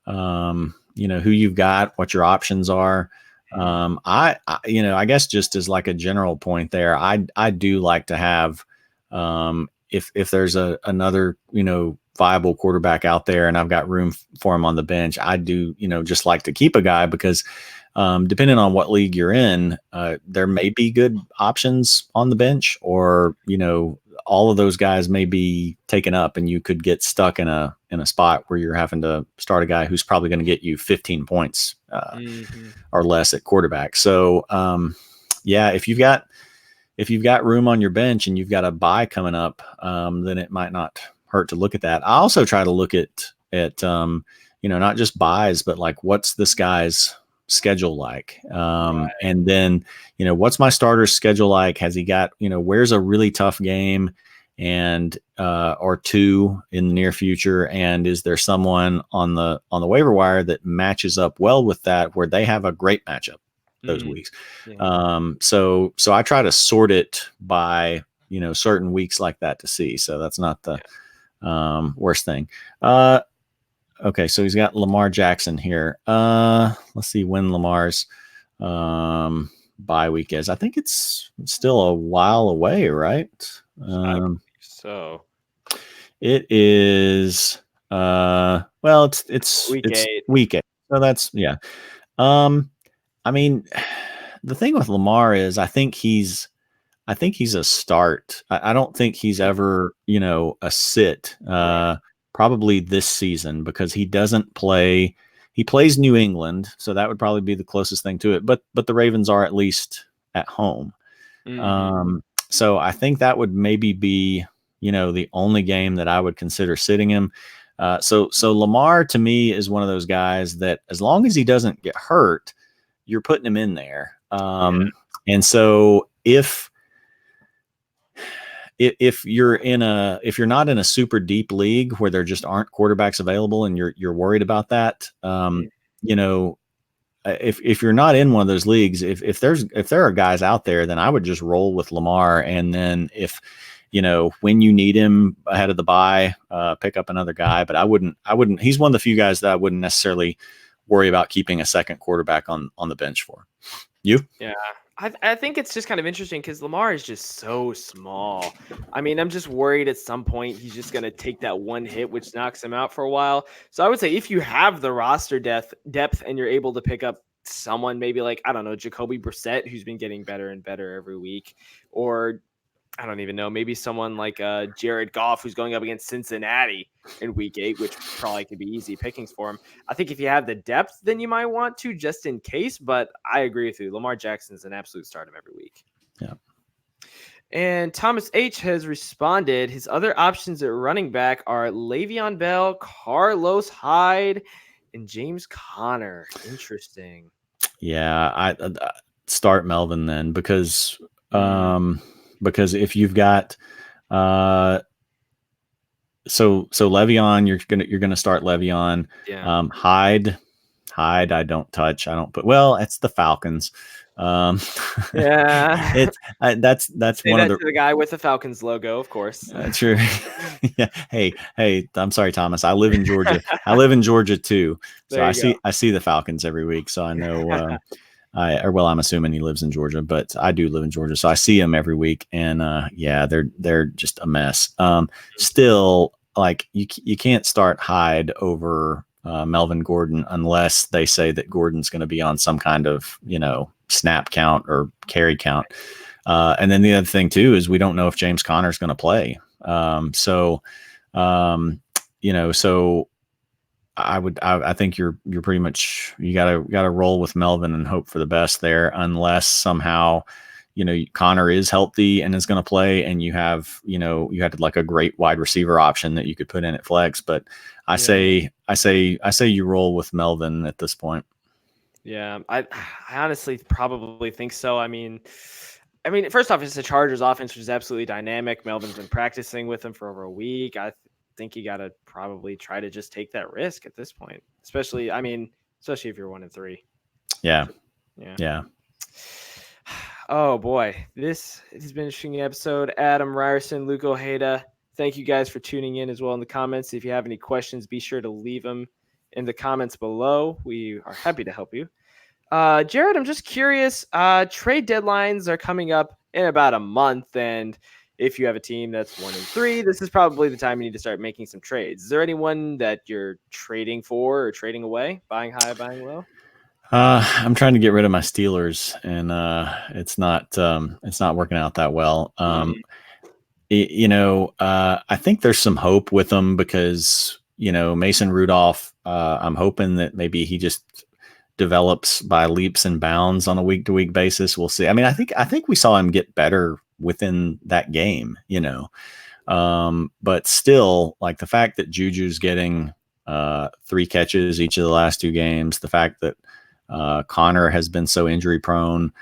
got, what your options are. I guess just as like a general point there, I do like to have, if there's another, viable quarterback out there and I've got room for him on the bench, I do, just like to keep a guy because, depending on what league you're in, there may be good options on the bench, or, all of those guys may be taken up and you could get stuck in a spot where you're having to start a guy who's probably going to get you 15 points or less at quarterback. So, if you've got room on your bench and you've got a bye coming up, then it might not hurt to look at that. I also try to look at not just buys, but like what's this guy's schedule like, and then what's my starter's schedule like? Has he got where's a really tough game and or two in the near future, and is there someone on the waiver wire that matches up well with that, where they have a great matchup those weeks? So I try to sort it by certain weeks like that to see. So that's not the worst thing. Okay, so he's got Lamar Jackson here. Let's see when Lamar's bye week is. I think it's still a while away, right? So it is. It's week 8. So that's yeah. I mean, the thing with Lamar is, I think he's a start. I don't think he's ever a sit. Probably this season, because he doesn't play. He plays New England, so that would probably be the closest thing to it. But the Ravens are at least at home. So I think that would maybe be the only game that I would consider sitting him. So Lamar to me is one of those guys that, as long as he doesn't get hurt, you're putting him in there. And so if you're not in a super deep league where there just aren't quarterbacks available and you're worried about that, if you're not in one of those leagues, if there are guys out there, then I would just roll with Lamar. And then if, when you need him ahead of the bye, pick up another guy, but I wouldn't, he's one of the few guys that I wouldn't necessarily worry about keeping a second quarterback on the bench for. You? Yeah. I think it's just kind of interesting because Lamar is just so small. I mean, I'm just worried at some point he's just going to take that one hit, which knocks him out for a while. So I would say if you have the roster depth and you're able to pick up someone maybe like, I don't know, Jacoby Brissett, who's been getting better and better every week, or I don't even know, maybe someone like Jared Goff, who's going up against Cincinnati in week 8, which probably could be easy pickings for him. I think if you have the depth, then you might want to, just in case. But I agree with you. Lamar Jackson is an absolute start of every week. Yeah. And Thomas H. has responded. His other options at running back are Le'Veon Bell, Carlos Hyde, and James Conner. Interesting. Yeah, I start Melvin then, because if you've got so Le'Veon, you're gonna start Le'Veon. Yeah. Hyde I don't touch. I don't put. Well, it's the Falcons. Yeah. That's Say one that of to the guy with the Falcons logo, of course. True. Yeah. Hey, I'm sorry, Thomas. I live in Georgia. I live in Georgia too. So I see the Falcons every week. So I know. I'm assuming he lives in Georgia, but I do live in Georgia, so I see him every week, and they're just a mess. Still, like you can't start Hyde over Melvin Gordon unless they say that Gordon's going to be on some kind of snap count or carry count. And then the other thing too is we don't know if James Conner is going to play. So I think you're pretty much, you gotta roll with Melvin and hope for the best there, unless somehow, Connor is healthy and is going to play, and you had like a great wide receiver option that you could put in at flex. But I say you roll with Melvin at this point. Yeah, I honestly probably think so. I mean, first off, it's the Chargers offense, which is absolutely dynamic. Melvin's been practicing with them for over a week. I think you got to probably try to just take that risk at this point, especially if you're 1-3. Yeah. Oh boy, this has been an interesting episode. Adam Ryerson, Luke Ojeda, thank you guys for tuning in as well in the comments. If you have any questions, be sure to leave them in the comments below. We are happy to help you. Jared, I'm just curious. Trade deadlines are coming up in about a month, and if you have a team that's 1-3, this is probably the time you need to start making some trades. Is there anyone that you're trading for or trading away, buying high, buying low? I'm trying to get rid of my Steelers, and it's not working out that well. I think there's some hope with them because Mason Rudolph. I'm hoping that maybe he just develops by leaps and bounds on a week-to-week basis. We'll see. I think we saw him get better within that game. But still, like the fact that Juju's getting 3 catches each of the last 2 games, the fact that Connor has been so injury prone.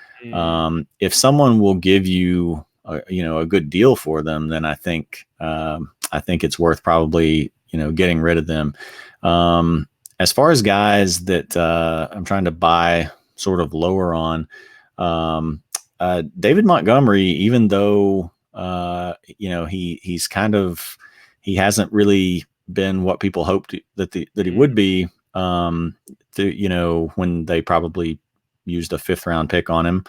If someone will give you, a good deal for them, then I think it's worth probably, getting rid of them. As far as guys that I'm trying to buy sort of lower on, David Montgomery, even though he hasn't really been what people hoped that he would be. When they probably used a 5th round pick on him,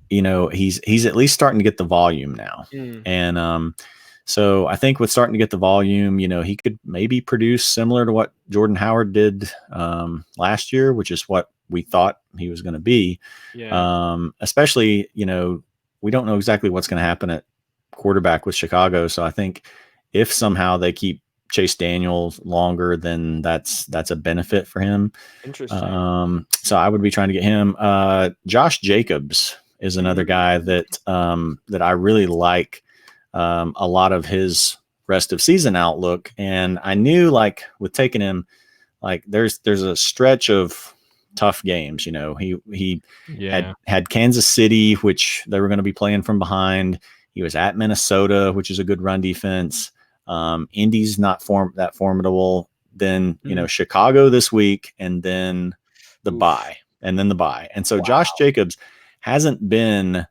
he's at least starting to get the volume now. And so I think with starting to get the volume, he could maybe produce similar to what Jordan Howard did last year, which is what we thought he was going to be. Especially, we don't know exactly what's going to happen at quarterback with Chicago. So I think if somehow they keep Chase Daniels longer, then that's a benefit for him. Interesting. So I would be trying to get him. Josh Jacobs is another guy that I really like a lot of his rest of season outlook. And I knew, like, with taking him, like there's a stretch of tough games. He had Kansas City, which they were going to be playing from behind. He was at Minnesota, which is a good run defense. Indy's not that formidable. Then Chicago this week, and then the bye. And so Josh Jacobs hasn't been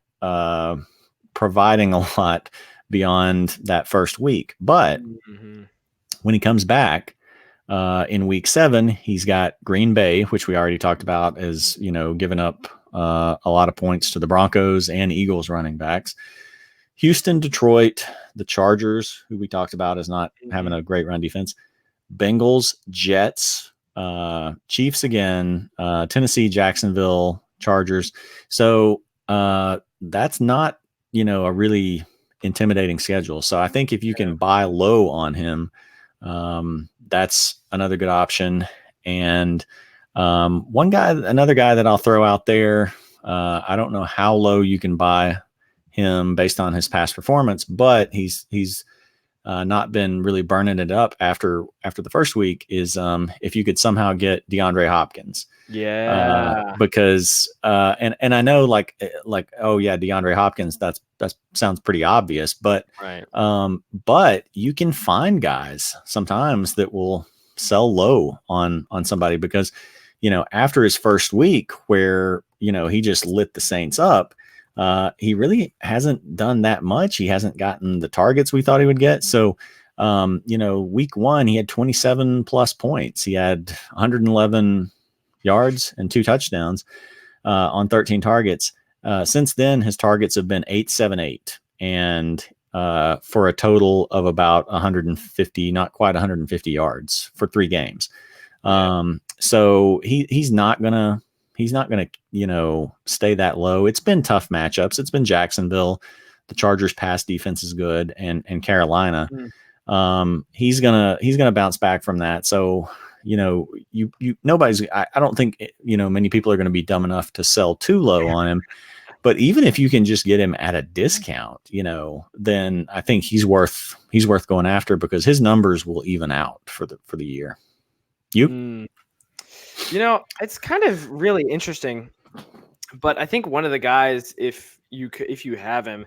providing a lot beyond that first week. But when he comes back in week 7, he's got Green Bay, which we already talked about, as giving up a lot of points to the Broncos and Eagles running backs. Houston, Detroit, the Chargers, who we talked about as not having a great run defense, Bengals, Jets, Chiefs again, Tennessee, Jacksonville, Chargers. So that's not, a really intimidating schedule. So I think if you can buy low on him, that's another good option. And another guy that I'll throw out there, I don't know how low you can buy him based on his past performance, but he's not been really burning it up after the first week, is if you could somehow get DeAndre Hopkins. Because and I know like oh yeah, DeAndre Hopkins, that sounds pretty obvious, but but you can find guys sometimes that will sell low on somebody, because after his first week where he just lit the Saints up, he really hasn't done that much. He hasn't gotten the targets we thought he would get. So, week 1, he had 27 plus points. He had 111 yards and 2 touchdowns on 13 targets. Since then, his targets have been 8, 7, 8, and for a total of about 150, not quite 150 yards for 3 games. So he's not gonna He's not going to, stay that low. It's been tough matchups. It's been Jacksonville. The Chargers' pass defense is good, and Carolina. He's gonna bounce back from that. So, nobody's. I don't think many people are going to be dumb enough to sell too low on him. But even if you can just get him at a discount, then I think he's worth going after, because his numbers will even out for the year. It's kind of really interesting, but I think one of the guys, if you have him,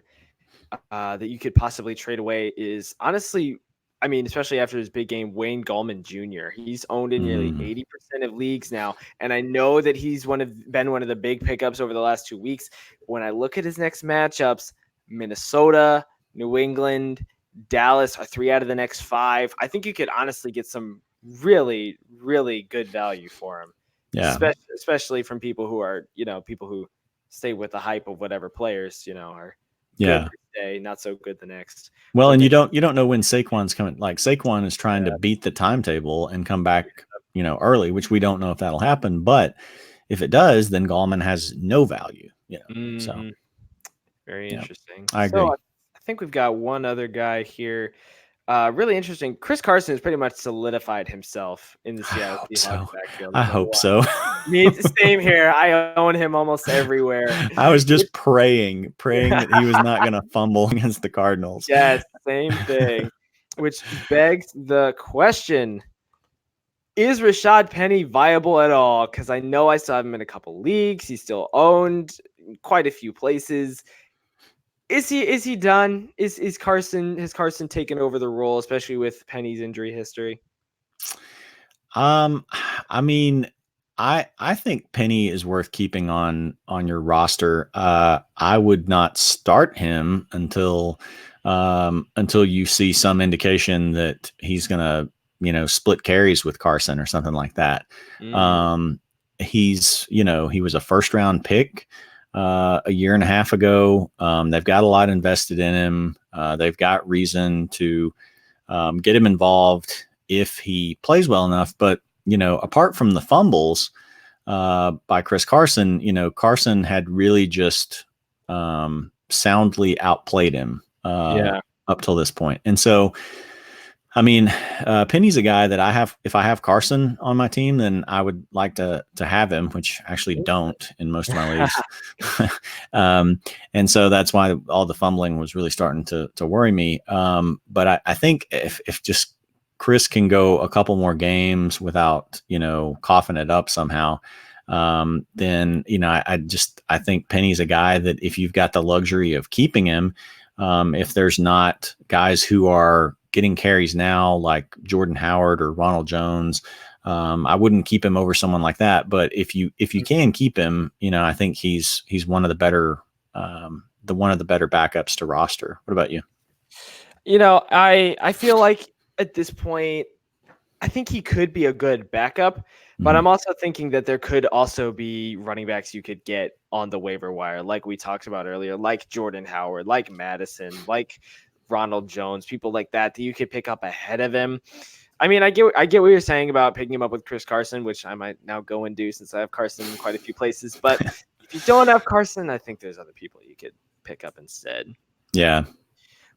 that you could possibly trade away is, honestly, I mean, especially after his big game, Wayne Gallman Jr. He's owned in nearly 80% of leagues now, and I know that he's been one of the big pickups over the last 2 weeks. When I look at his next matchups, Minnesota, New England, Dallas are 3 out of the next 5. I think you could honestly get some really, really good value for him. Yeah, especially from people who are, people who stay with the hype of whatever players, are good day, not so good the next. Well, and you don't know when Saquon's coming. Like, Saquon is trying to beat the timetable and come back, early, which we don't know if that'll happen. But if it does, then Gallman has no value. So very interesting. I agree. So I think we've got one other guy here. Really interesting. Chris Carson has pretty much solidified himself in the Seattle Seahawks backfield. I hope so. Same here. I own him almost everywhere. I was just praying that he was not going to fumble against the Cardinals. Yes, same thing. Which begs the question: is Rashad Penny viable at all? Because I know I still have him in a couple leagues. He's still owned in quite a few places. Is he done? Has Carson taken over the role, especially with Penny's injury history? I mean, I think Penny is worth keeping on your roster. I would not start him until you see some indication that he's gonna, split carries with Carson or something like that. He was a first round pick a year and a half ago. They've got a lot invested in him. They've got reason to get him involved if he plays well enough. But, apart from the fumbles by Chris Carson, Carson had really just soundly outplayed him up till this point. And so, I mean, Penny's a guy that if I have Carson on my team, then I would like to have him, which I actually don't in most of my leagues. And so that's why all the fumbling was really starting to worry me. But I think if just Chris can go a couple more games without, coughing it up somehow, then, I think Penny's a guy that if you've got the luxury of keeping him, if there's not guys who are getting carries now, like Jordan Howard or Ronald Jones, I wouldn't keep him over someone like that. But if you can keep him, I think he's one of the better backups to roster. What about you? I feel like at this point, I think he could be a good backup, but I'm also thinking that there could also be running backs you could get on the waiver wire, like we talked about earlier, like Jordan Howard, like Madison, like Ronald Jones, people like that you could pick up ahead of him. I mean, I get what you're saying about picking him up with Chris Carson, which I might now go and do since I have Carson in quite a few places. But if you don't have Carson, I think there's other people you could pick up instead. Yeah.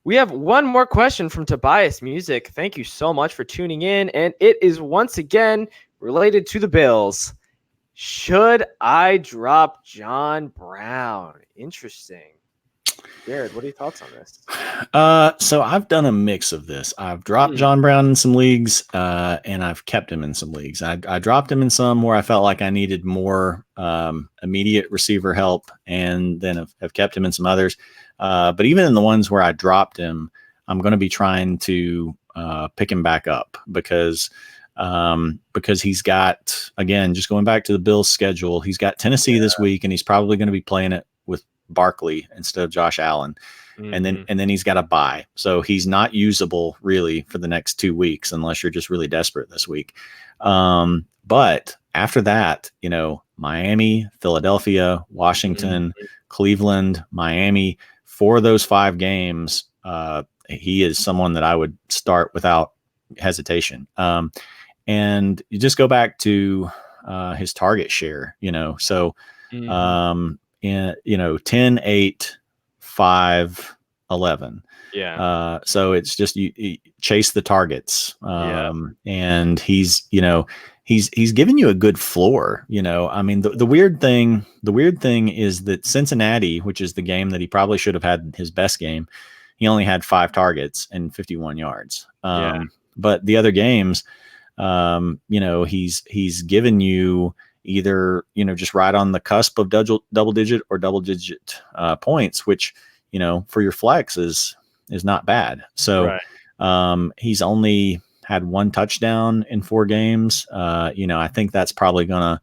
We have one more question from Tobias Music. Thank you so much for tuning in. And it is once again related to the Bills. Should I drop John Brown? Interesting. Jared, what are your thoughts on this? So I've done a mix of this. I've dropped John Brown in some leagues, and I've kept him in some leagues. I dropped him in some where I felt like I needed more immediate receiver help, and then have kept him in some others. But even in the ones where I dropped him, I'm going to be trying to pick him back up because he's got, again, just going back to the Bills schedule, he's got Tennessee this week, and he's probably going to be playing it with Barkley instead of Josh Allen. And then he's got a bye. So he's not usable really for the next 2 weeks unless you're just really desperate this week. But after that, Miami, Philadelphia, Washington, Cleveland, Miami, for those 5 games, he is someone that I would start without hesitation. And you just go back to his target share, so Mm-hmm. in 10, 8, 5, 11. So it's just you chase the targets. And he's giving you a good floor. I mean, the weird thing is that Cincinnati, which is the game that he probably should have had his best game, he only had 5 targets and 51 yards. But the other games, he's given you either, just right on the cusp of double digit or double digit points, which, for your flex is not bad. So he's only had 1 touchdown in 4 games. I think that's probably going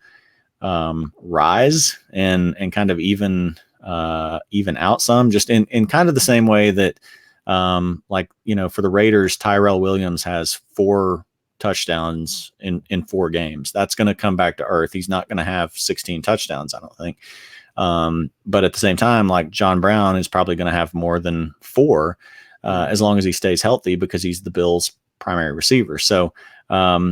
to rise and kind of even out some, just in kind of the same way that for the Raiders, Tyrell Williams has 4 touchdowns in 4 games. That's going to come back to earth. He's not going to have 16 touchdowns, I don't think. But at the same time, like John Brown is probably going to have more than 4 as long as he stays healthy, because he's the Bills' primary receiver. So I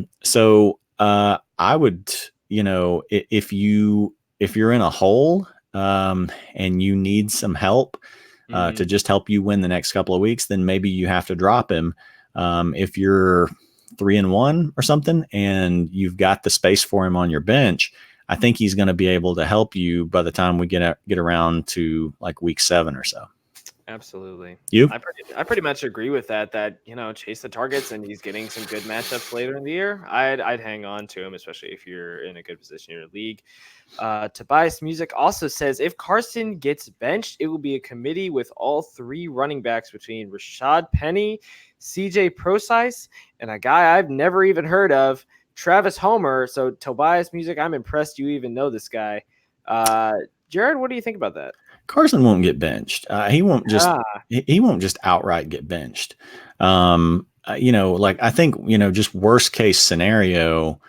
would, if you're in a hole and you need some help to just help you win the next couple of weeks, then maybe you have to drop him. If you're 3-1 or something and you've got the space for him on your bench, I think he's going to be able to help you by the time we get around to like week 7 or so. Absolutely. You? I pretty much agree with that, chase the targets, and he's getting some good matchups later in the year. I'd hang on to him, especially if you're in a good position in your league. Tobias Music also says, if Carson gets benched, it will be a committee with all 3 running backs between Rashad Penny, CJ Prosise, and a guy I've never even heard of, Travis Homer. So Tobias Music, I'm impressed you even know this guy. Jared, what do you think about that? Carson won't get benched. He won't just outright get benched. I think, just worst case scenario,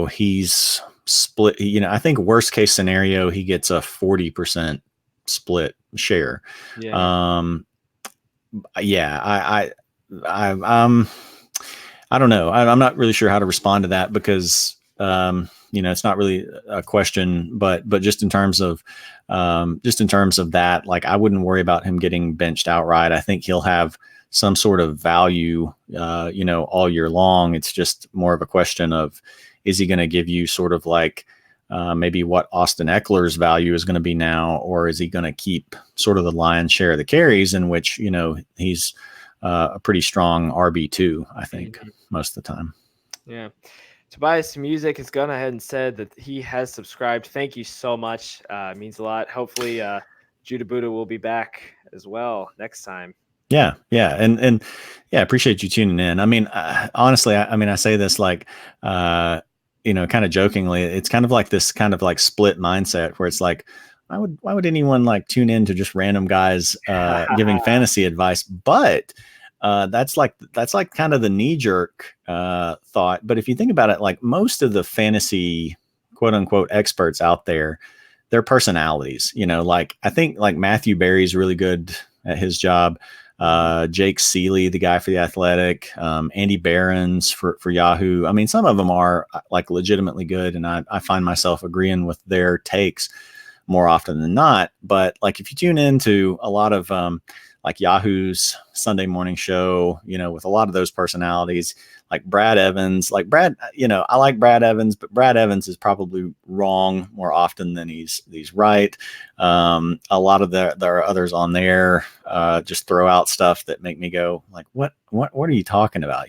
he's split, I think worst case scenario, he gets a 40% split share. I don't know. I'm not really sure how to respond to that, because, it's not really a question, but just in terms of that, like, I wouldn't worry about him getting benched outright. I think he'll have some sort of value, all year long. It's just more of a question of, is he going to give you sort of like maybe what Austin Eckler's value is going to be now, or is he going to keep sort of the lion's share of the carries, in which, he's a pretty strong RB2, I think, most of the time. Yeah. Tobias Music has gone ahead and said that he has subscribed. Thank you so much. It means a lot. Hopefully, Judah Buddha will be back as well next time. Yeah. And yeah, appreciate you tuning in. I mean, honestly, I say this like, kind of jokingly. It's kind of like this kind of like split mindset where it's like, why would anyone like tune in to just random guys giving fantasy advice? But that's like kind of the knee jerk thought. But if you think about it, like most of the fantasy quote unquote experts out there, their personalities, like I think like Matthew Berry's really good at his job. Jake Seeley, the guy for The Athletic, Andy Behrens for Yahoo. I mean, some of them are like legitimately good, and I find myself agreeing with their takes more often than not. But like if you tune into a lot of like Yahoo's Sunday morning show, with a lot of those personalities, like Brad Evans, I like Brad Evans, but Brad Evans is probably wrong more often than he's right. A lot of there are others on there just throw out stuff that make me go like, what are you talking about?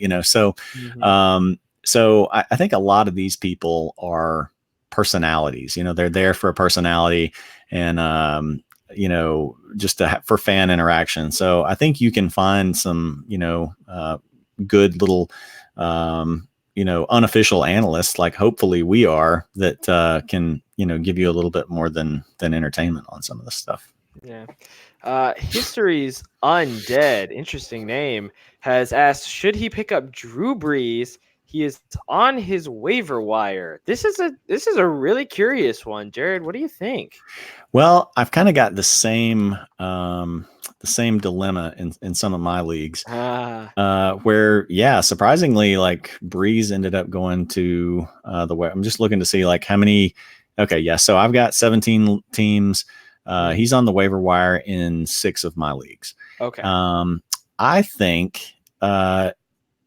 So I think a lot of these people are personalities, they're there for a personality and, just for fan interaction. So I think you can find some, good little, unofficial analysts, like hopefully we are, that can, give you a little bit more than entertainment on some of this stuff. Yeah. History's Undead, interesting name, has asked, should he pick up Drew Brees? He is on his waiver wire. This is a really curious one, Jared. What do you think? Well, I've kind of got the same dilemma in some of my leagues, where surprisingly, like Breeze ended up going to the way. I'm just looking to see like how many. Okay, yeah. So I've got 17 teams. He's on the waiver wire in 6 of my leagues. Okay. I think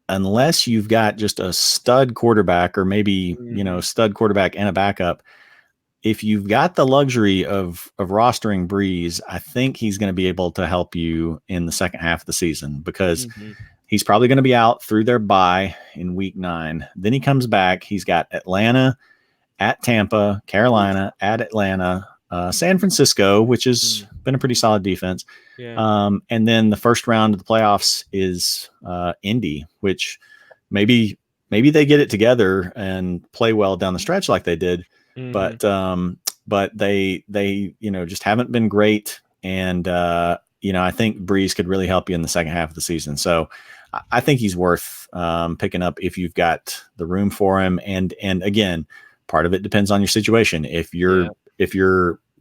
unless you've got just a stud quarterback or maybe, stud quarterback and a backup, if you've got the luxury of rostering Breeze, I think he's going to be able to help you in the second half of the season because he's probably going to be out through their bye in week 9. Then he comes back. He's got Atlanta, at Tampa, Carolina, at Atlanta, San Francisco, which has been a pretty solid defense. Yeah. And then the first round of the playoffs is Indy, which maybe they get it together and play well down the stretch like they did, but they just haven't been great. And I think Breeze could really help you in the second half of the season. So I think he's worth picking up if you've got the room for him. And again, part of it depends on your situation. If you're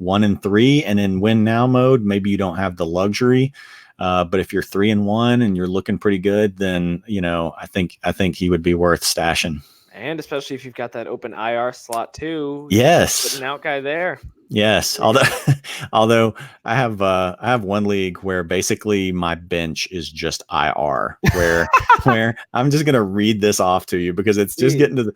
1-3 and in win now mode, maybe you don't have the luxury. But if you're 3-1 and you're looking pretty good, then I think he would be worth stashing. And especially if you've got that open IR slot too. Yes, putting out guy there. Yes, although I have one league where basically my bench is just IR, where I'm just gonna read this off to you because it's just getting to the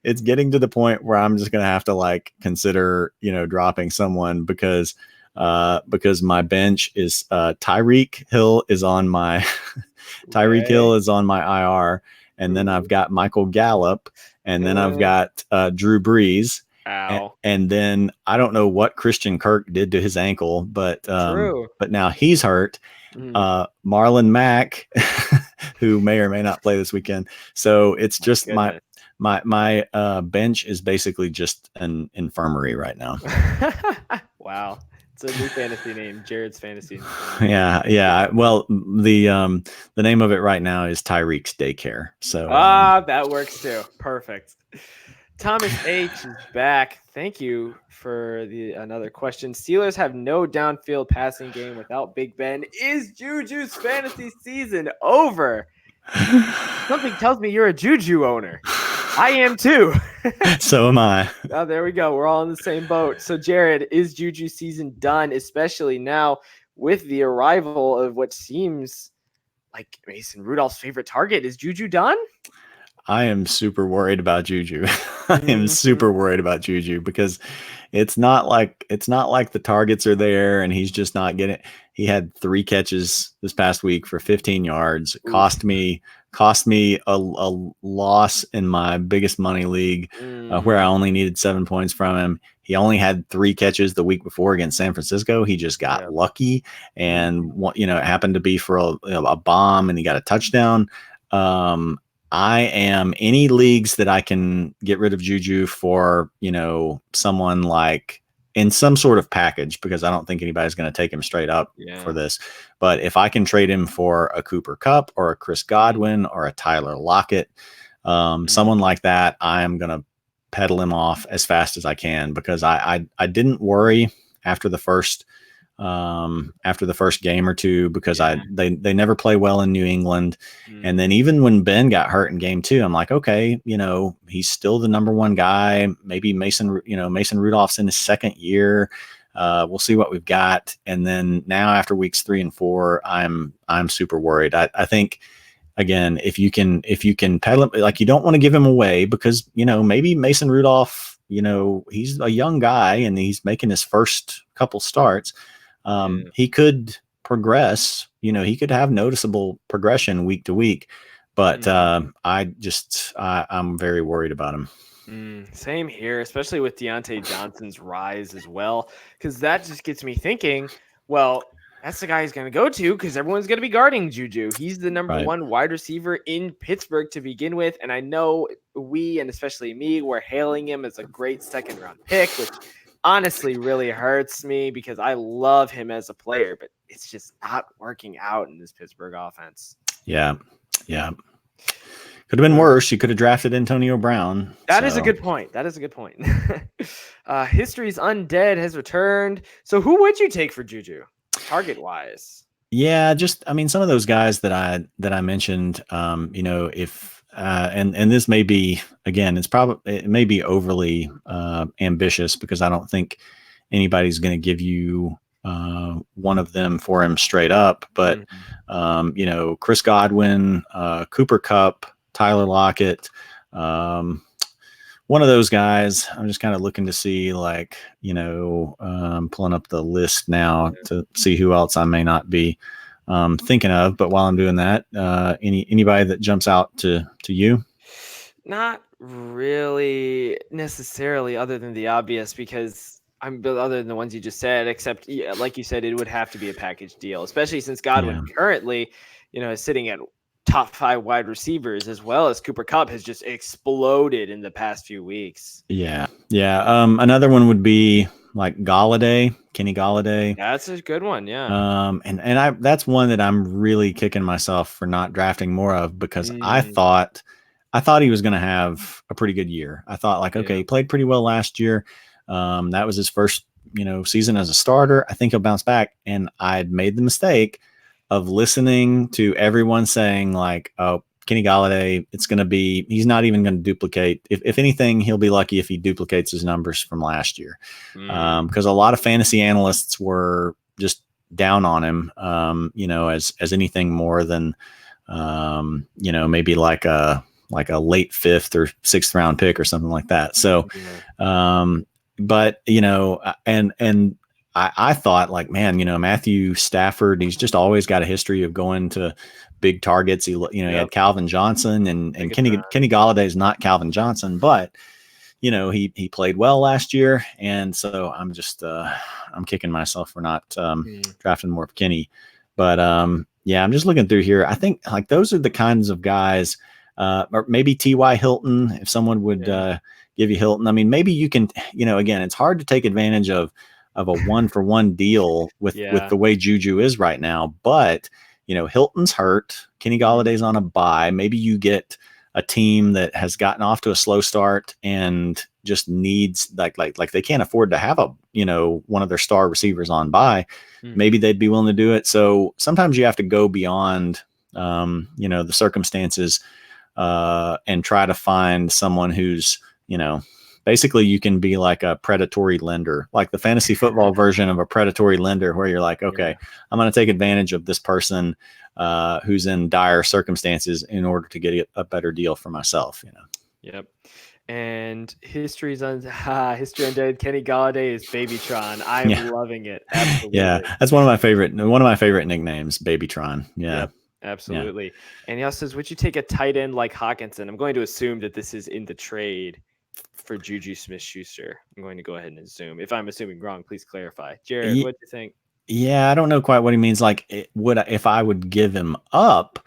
it's getting to the point where I'm just gonna have to like consider dropping someone because my bench is Tyreek Hill is on my Hill is on my IR, and then I've got Michael Gallup, and then I've got Drew Brees. And then I don't know what Christian Kirk did to his ankle, but now he's hurt. Marlon Mack, who may or may not play this weekend. So it's just my bench is basically just an infirmary right now. Wow. It's a new fantasy name, Jared's Fantasy. Yeah. Well, the name of it right now is Tyreek's Daycare. So that works too. Perfect. Thomas H is back. Thank you for another question. Steelers have no downfield passing game without Big Ben. Is Juju's fantasy season over? Something tells me you're a Juju owner. I am too. So am I. Oh, there we go. We're all in the same boat. So, Jared, is Juju's season done, especially now with the arrival of what seems like Mason Rudolph's favorite target? Is Juju done? I am super worried about Juju. I am super worried about Juju because it's not like the targets are there and he's just not getting it. He had 3 catches this past week for 15 yards. It cost me a loss in my biggest money league where I only needed 7 points from him. He only had 3 catches the week before against San Francisco. He just got lucky, and it happened to be for a bomb, and he got a touchdown. I am any leagues that I can get rid of Juju for, someone like in some sort of package, because I don't think anybody's going to take him straight up for this. But if I can trade him for a Cooper Kupp or a Chris Godwin or a Tyler Lockett, someone like that, I am going to pedal him off as fast as I can, because I didn't worry after the first game or two, because they never play well in New England. And then even when Ben got hurt in game 2, I'm like, okay, he's still the number 1 guy. Maybe Mason Rudolph's in his second year. We'll see what we've got. And then now after weeks 3 and 4, I'm super worried. I think, again, if you can pedal him, like, you don't want to give him away, because, maybe Mason Rudolph, he's a young guy and he's making his first couple starts. He could progress, he could have noticeable progression week to week, but I'm very worried about him. Same here, especially with Deontay Johnson's rise as well, because that just gets me thinking, well, that's the guy he's going to go to, because everyone's going to be guarding Juju. He's the number 1 wide receiver in Pittsburgh to begin with. And I know we, and especially me, were hailing him as a great second round pick, which honestly really hurts me because I love him as a player, but it's just not working out in this Pittsburgh offense. Yeah. Could have been worse. You could have drafted Antonio Brown. That is a good point. History's Undead has returned. So who would you take for Juju, target wise? Yeah, just I mean, some of those guys that I mentioned. If and this may be, again, it may be overly ambitious, because I don't think anybody's going to give you one of them for him straight up. But Chris Godwin, Cooper Kupp, Tyler Lockett, one of those guys. I'm just kind of looking to see, like, pulling up the list now to see who else I may not be thinking of. But while I'm doing that, anybody that jumps out to you? Not really necessarily, other than the obvious, because other than the ones you just said, except like you said, it would have to be a package deal, especially since Godwin currently, is sitting at top 5 wide receivers, as well as Cooper Kupp has just exploded in the past few weeks. Yeah. Another one would be like Kenny Galladay. That's a good one. Yeah. And that's one that I'm really kicking myself for not drafting more of, because I thought he was going to have a pretty good year. I thought, like, okay, he played pretty well last year. That was his first, season as a starter. I think he'll bounce back. And I'd made the mistake of listening to everyone saying, like, oh, Kenny Galladay, he's not even going to duplicate. If anything, he'll be lucky if he duplicates his numbers from last year. Because a lot of fantasy analysts were just down on him, as anything more than, maybe like a late 5th or 6th round pick or something like that. So, but, and I thought, like, man, Matthew Stafford, he's just always got a history of going to big targets. He had Calvin Johnson, and Kenny Galladay is not Calvin Johnson, but he played well last year. And so I'm just, I'm kicking myself for not drafting more of Kenny. But I'm just looking through here. I think, like, those are the kinds of guys, or maybe T.Y. Hilton, if someone would give you Hilton. I mean, maybe you can, again, it's hard to take advantage of a 1-for-1 deal with the way Juju is right now. But, Hilton's hurt. Kenny Galladay's on a bye. Maybe you get a team that has gotten off to a slow start and just needs, like they can't afford to have one of their star receivers on bye. Maybe they'd be willing to do it. So sometimes you have to go beyond, the circumstances, and try to find someone who's, basically you can be like a predatory lender, like the fantasy football version of a predatory lender, where you're like, okay, I'm going to take advantage of this person who's in dire circumstances in order to get a better deal for myself. Yep. And history undead. Kenny Galladay is Babytron. I'm loving it. Absolutely. Yeah, that's one of my favorite nicknames, Babytron. Yeah. Yep. Absolutely. Yeah. And he also says, would you take a tight end like Hawkinson? I'm going to assume that this is in the trade for Juju Smith-Schuster. I'm going to go ahead and assume. If I'm assuming wrong, please clarify. Jared, what do you think? Yeah, I don't know quite what he means. Like, if I would give him up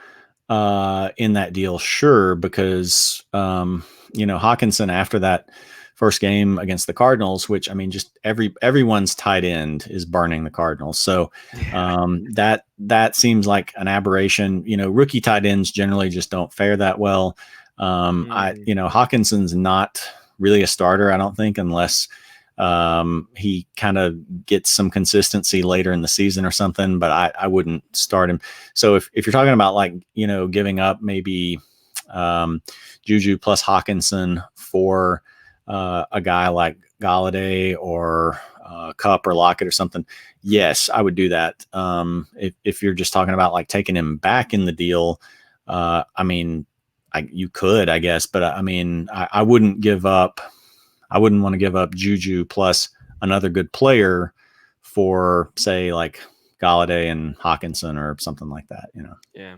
in that deal? Sure, because Hawkinson, after that first game against the Cardinals, which, I mean, just everyone's tight end is burning the Cardinals. So that seems like an aberration. Rookie tight ends generally just don't fare that well. Hawkinson's not really a starter, I don't think, unless he kind of gets some consistency later in the season or something, but I wouldn't start him. So if you're talking about, like, giving up maybe Juju plus Hawkinson for a guy like Galladay or Kupp or Lockett or something, yes, I would do that. If you're just talking about, like, taking him back in the deal, you could, I guess, but I wouldn't give up. I wouldn't want to give up Juju plus another good player for, say, like Galladay and Hawkinson or something like that, Yeah.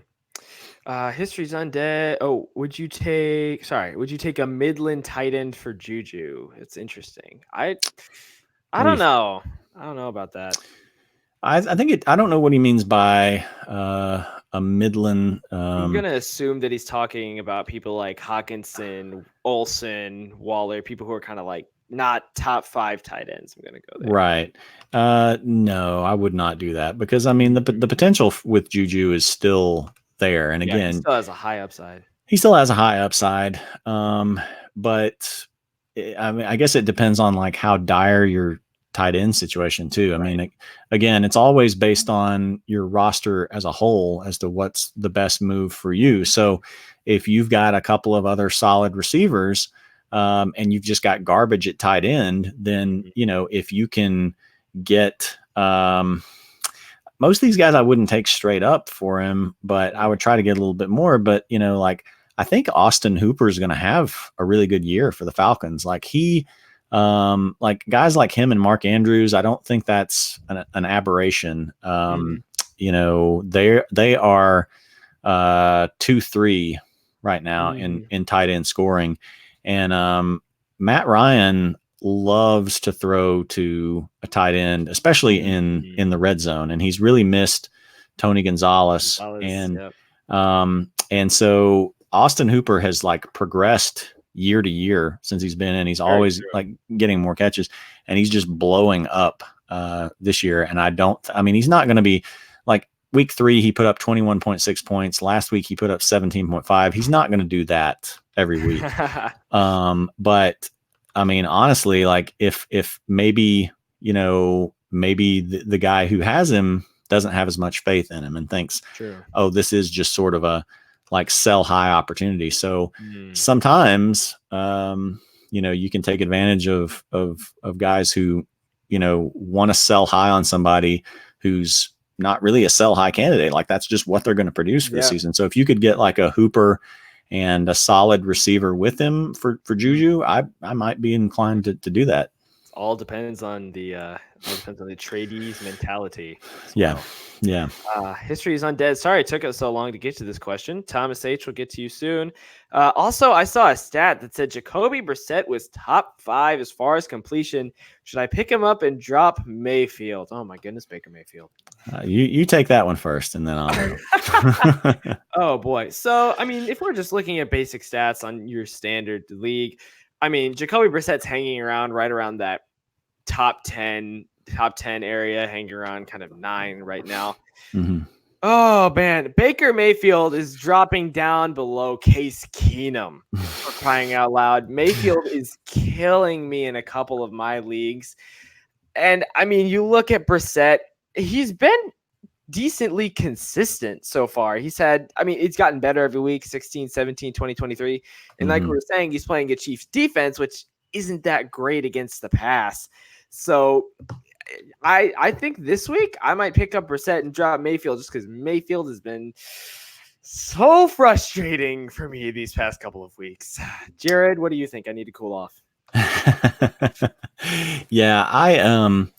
History's undead. Oh, would you take a Midland tight end for Juju? It's interesting. I don't know. I don't know about that. I don't know what he means by a Midland. I'm going to assume that he's talking about people like Hawkinson, Olsen, Waller, people who are kind of like not top 5 tight ends. I'm going to go there. Right. No, I would not do that, because, the potential with Juju is still there. And again, he still has a high upside. He still has a high upside, but I mean, I guess it depends on like how dire your tight end situation too. I mean, again, it's always based on your roster as a whole as to what's the best move for you. So if you've got a couple of other solid receivers, and you've just got garbage at tight end, then if you can get most of these guys, I wouldn't take straight up for him, but I would try to get a little bit more. But like I think Austin Hooper is going to have a really good year for the Falcons. Like like guys like him and Mark Andrews, I don't think that's an aberration. They are 2-3 right now in tight end scoring, and Matt Ryan loves to throw to a tight end, especially in the red zone, and he's really missed Tony Gonzalez. And so Austin Hooper has like progressed year to year since he's been in. He's always like getting more catches, and he's just blowing up this year. And I mean, he's not going to be like week 3, he put up 21.6 points. Last week he put up 17.5. He's not going to do that every week. But I mean, honestly, like if maybe, maybe the guy who has him doesn't have as much faith in him and thinks, oh, this is just sort of a like sell high opportunity. So sometimes, you can take advantage of guys who, want to sell high on somebody who's not really a sell high candidate. Like that's just what they're going to produce for the season. So if you could get like a Hooper and a solid receiver with him for Juju, I might be inclined to do that. All depends on the tradee's mentality. Yeah. History is undead. Sorry it took us so long to get to this question. Thomas H will get to you soon. Also, I saw a stat that said Jacoby Brissett was top 5 as far as completion. Should I pick him up and drop Mayfield? Oh my goodness, Baker Mayfield. You take that one first, and then I'll. Oh boy. So I mean, if we're just looking at basic stats on your standard league, I mean, Jacoby Brissett's hanging around right around that top 10 area, hanging around kind of 9 right now. Oh man, Baker Mayfield is dropping down below Case Keenum, for crying out loud. Mayfield is killing me in a couple of my leagues. And I mean, you look at Brissett, he's been decently consistent so far. He's gotten better every week, 16, 17, 20, 23. And like we were saying, he's playing a Chiefs defense, which isn't that great against the pass. So I think this week I might pick up Brissett and drop Mayfield just because Mayfield has been so frustrating for me these past couple of weeks. Jared, what do you think? I need to cool off. Yeah, I'm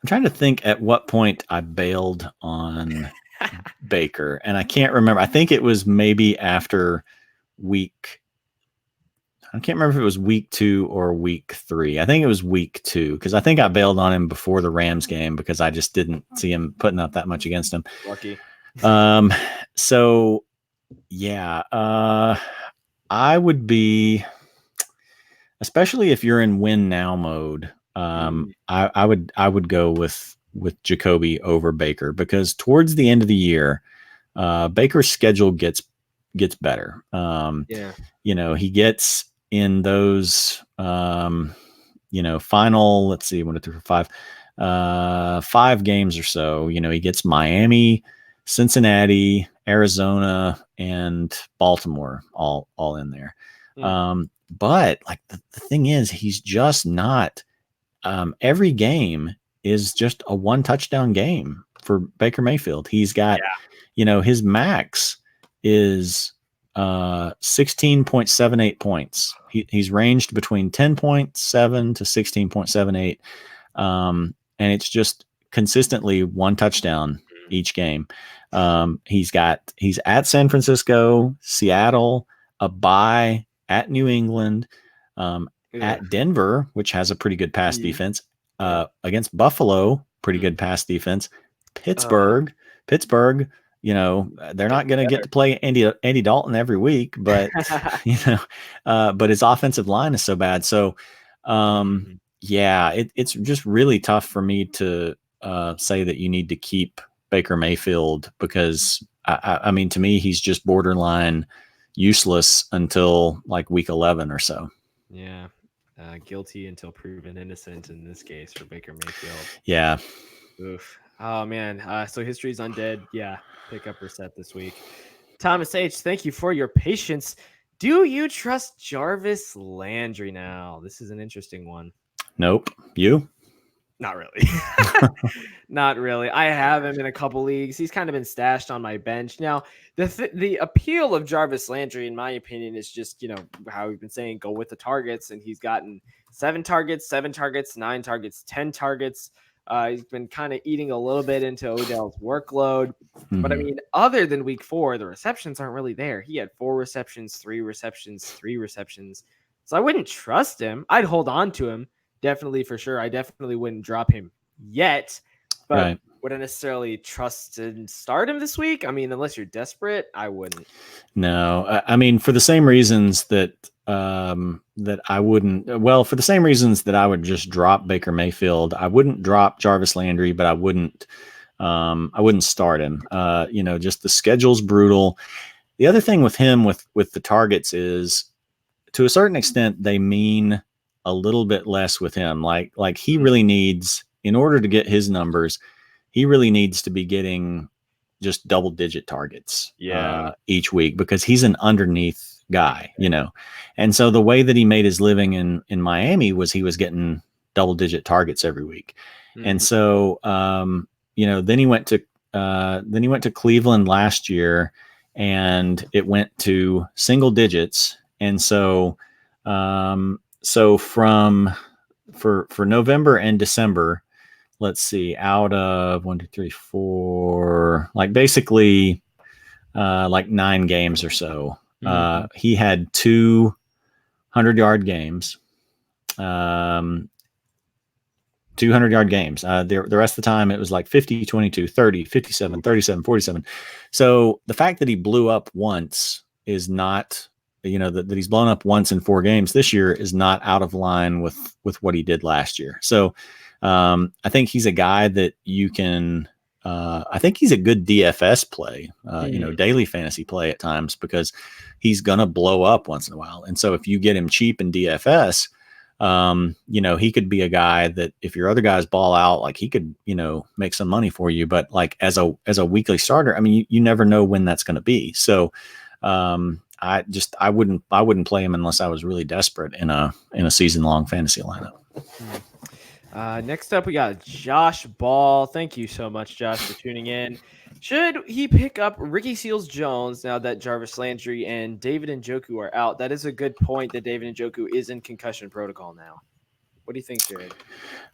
trying to think at what point I bailed on Baker, and I can't remember. I think it was maybe after I can't remember if it was week 2 or week 3. I think it was week 2 because I think I bailed on him before the Rams game because I just didn't see him putting up that much against him. Lucky. So yeah, I would be, especially if you're in win now mode. I would go with Jacoby over Baker because towards the end of the year, Baker's schedule gets better. He gets in those, final, let's see, 1, 2, 3, 4, 5 games or so. He gets Miami, Cincinnati, Arizona, and Baltimore all in there. But like the thing is, he's just not. Every game is just a 1 touchdown game for Baker Mayfield. He's got, his max is 16.78 points. He's ranged between 10.7 to 16.78. And it's just consistently 1 touchdown each game. He's at San Francisco, Seattle, a bye at New England, at Denver, which has a pretty good pass defense, against Buffalo, pretty good pass defense. Pittsburgh, they're not going to get to play Andy Dalton every week, but but his offensive line is so bad. So, it's just really tough for me to say that you need to keep Baker Mayfield because I mean, to me, he's just borderline, useless until like week 11 or so. Yeah. Guilty until proven innocent in this case for Baker Mayfield. Yeah. Oof. Oh man. So history's undead. Yeah. Pick up or set this week. Thomas H, thank you for your patience. Do you trust Jarvis Landry now? This is an interesting one. Nope. You? Not really. Not really. I have him in a couple leagues. He's kind of been stashed on my bench. Now, the appeal of Jarvis Landry, in my opinion, is just, how we've been saying, go with the targets. And he's gotten 7 targets, 9 targets, 10 targets. He's been kind of eating a little bit into Odell's workload. Mm-hmm. But I mean, other than week 4, the receptions aren't really there. He had 4 receptions, 3 receptions, 3 receptions. So I wouldn't trust him. I'd hold on to him. Definitely, for sure. I definitely wouldn't drop him yet, but right. Would I necessarily trust and start him this week? I mean, unless you're desperate, I wouldn't. No, I mean, for the same reasons that I wouldn't. Well, for the same reasons that I would just drop Baker Mayfield, I wouldn't drop Jarvis Landry, but I wouldn't start him. Just the schedule's brutal. The other thing with him with the targets is, to a certain extent, they mean a little bit less with him. Like he really needs, in order to get his numbers, he really needs to be getting just double-digit targets each week, because he's an underneath guy, And so the way that he made his living in Miami was he was getting double-digit targets every week. Mm-hmm. And so, then he went to Cleveland last year, and it went to single digits. And so, for November and December, let's see, out of 1, 2, 3, 4, like basically like 9 games or so, he had 2 100-yard games, 200-yard games. The rest of the time it was like 50, 22, 30, 57, 37, 47. So the fact that he blew up once is not, that he's blown up once in 4 games this year is not out of line with what he did last year. So I think he's a guy that you can, I think he's a good DFS play, daily fantasy play at times, because he's going to blow up once in a while. And so if you get him cheap in DFS, he could be a guy that if your other guys ball out, like he could, make some money for you. But like as a weekly starter, I mean, you never know when that's going to be. So, I wouldn't play him unless I was really desperate in a season-long fantasy lineup. Next up, we got Josh Ball. Thank you so much, Josh, for tuning in. Should he pick up Ricky Seals-Jones now that Jarvis Landry and David Njoku are out? That is a good point, that David Njoku is in concussion protocol now. What do you think, Jared?